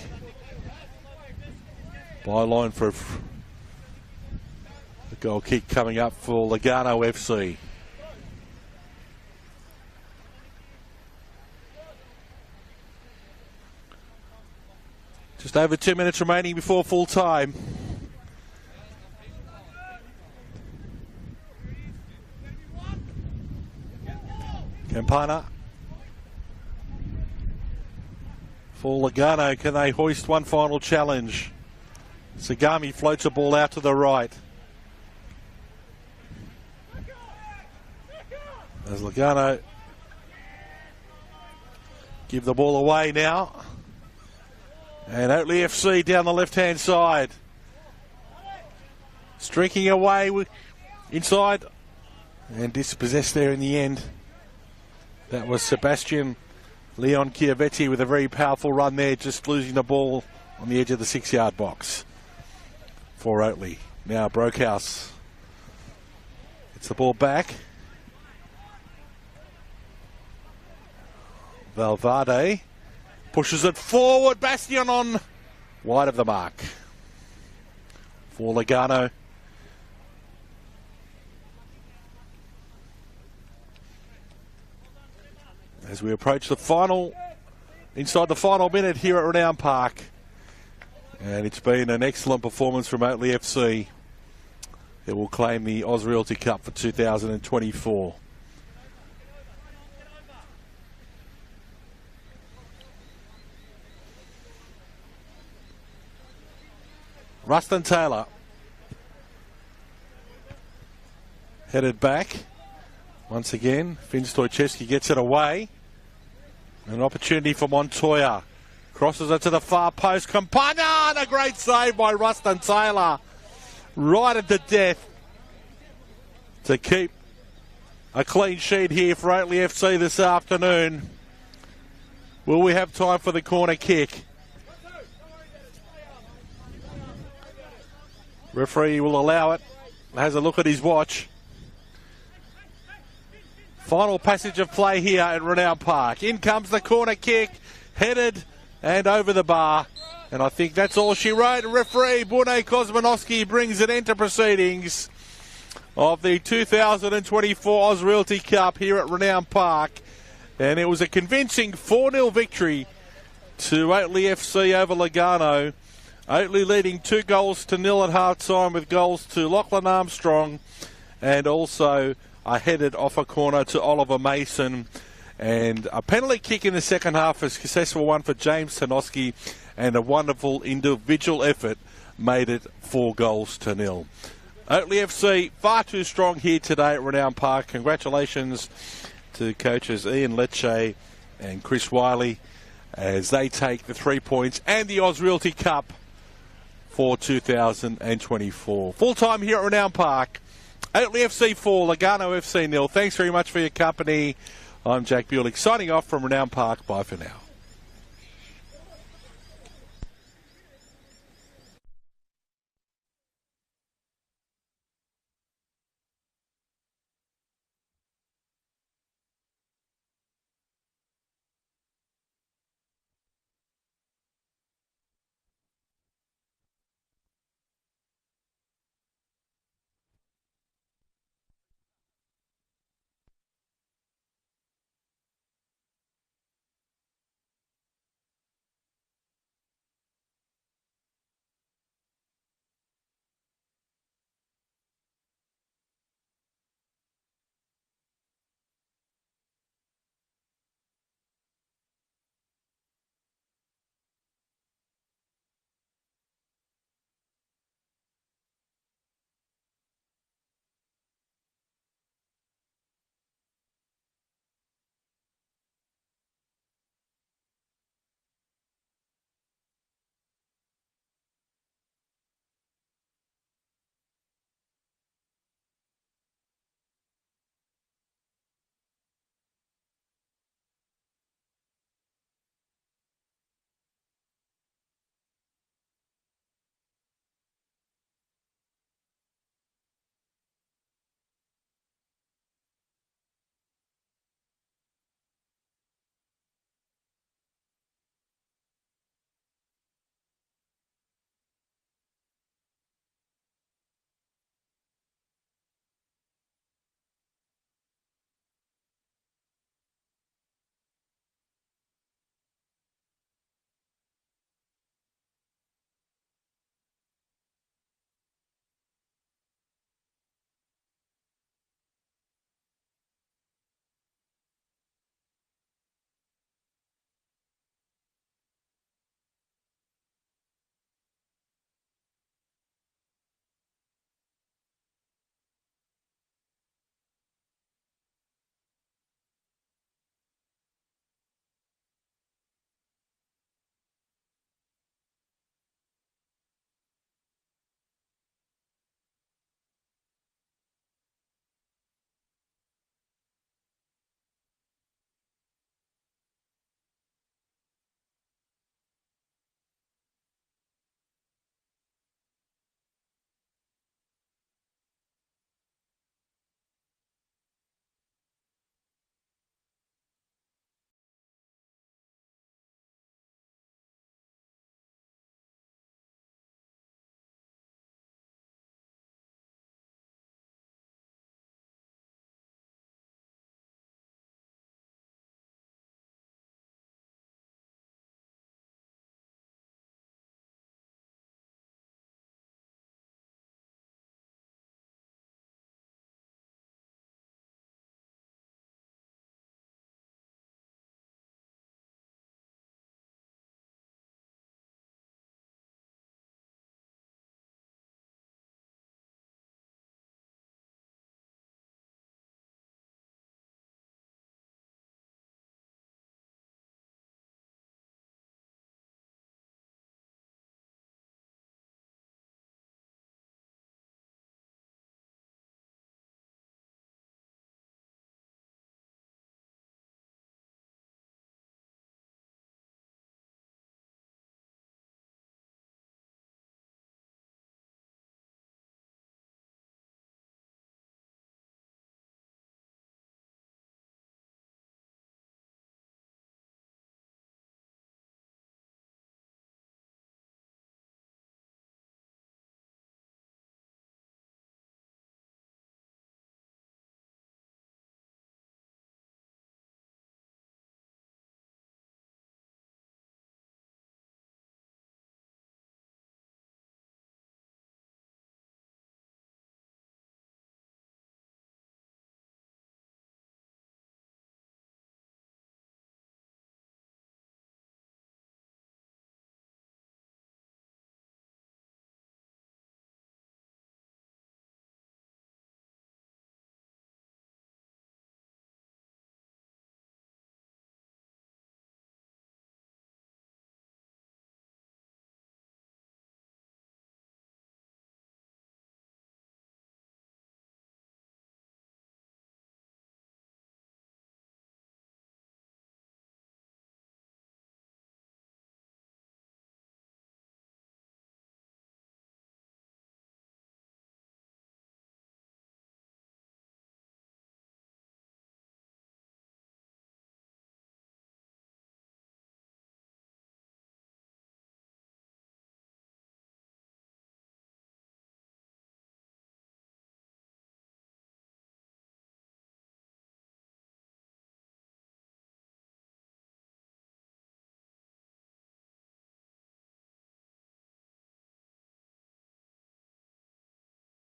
byline for a goal kick coming up for Lugarno FC. Just over 2 minutes remaining before full time. Campana for Lugarno. Can they hoist one final challenge? Sagami floats a ball out to the right. As Lugarno give the ball away now. And Oatley FC down the left-hand side. Streaking away inside. And dispossessed there in the end. That was Sebastian Leon Chiavetti with a very powerful run there, just losing the ball on the edge of the 6-yard box for Oatley. Now Brokehouse gets the ball back. Valverde pushes it forward. Bastion on wide of the mark for Lugarno. As we approach the final, inside the final minute here at Renown Park. And it's been an excellent performance from Oatley FC. It will claim the Ausrealty Cup for 2024. Rustin Taylor headed back. Once again, Finn Stojcevski gets it away. An opportunity for Montoya. Crosses it to the far post. Campana! And a great save by Rustin Taylor. Right at the death to keep a clean sheet here for Oatley FC this afternoon. Will we have time for the corner kick? Referee will allow it. Has a look at his watch. Final passage of play here at Renown Park. In comes the corner kick, headed and over the bar. And I think that's all she wrote. Referee Bune Kosmanowski brings an end to proceedings of the 2024 Ausrealty Cup here at Renown Park. And it was a convincing 4-0 victory to Oatley FC over Lugarno. Oatley leading 2-0 at half-time with goals to Lachlan Armstrong and also a headed off a corner to Oliver Mason. And a penalty kick in the second half, a successful one for James Tanoski, and a wonderful individual effort made it 4-0. Oatley FC far too strong here today at Renown Park. Congratulations to coaches Ian Lecce and Chris Wiley as they take the 3 points and the Ausrealty Cup for 2024. Full time here at Renown Park. Oatley FC 4, Lugarno FC 0. Thanks very much for your company. I'm Jack Bulick signing off from Renown Park. Bye for now.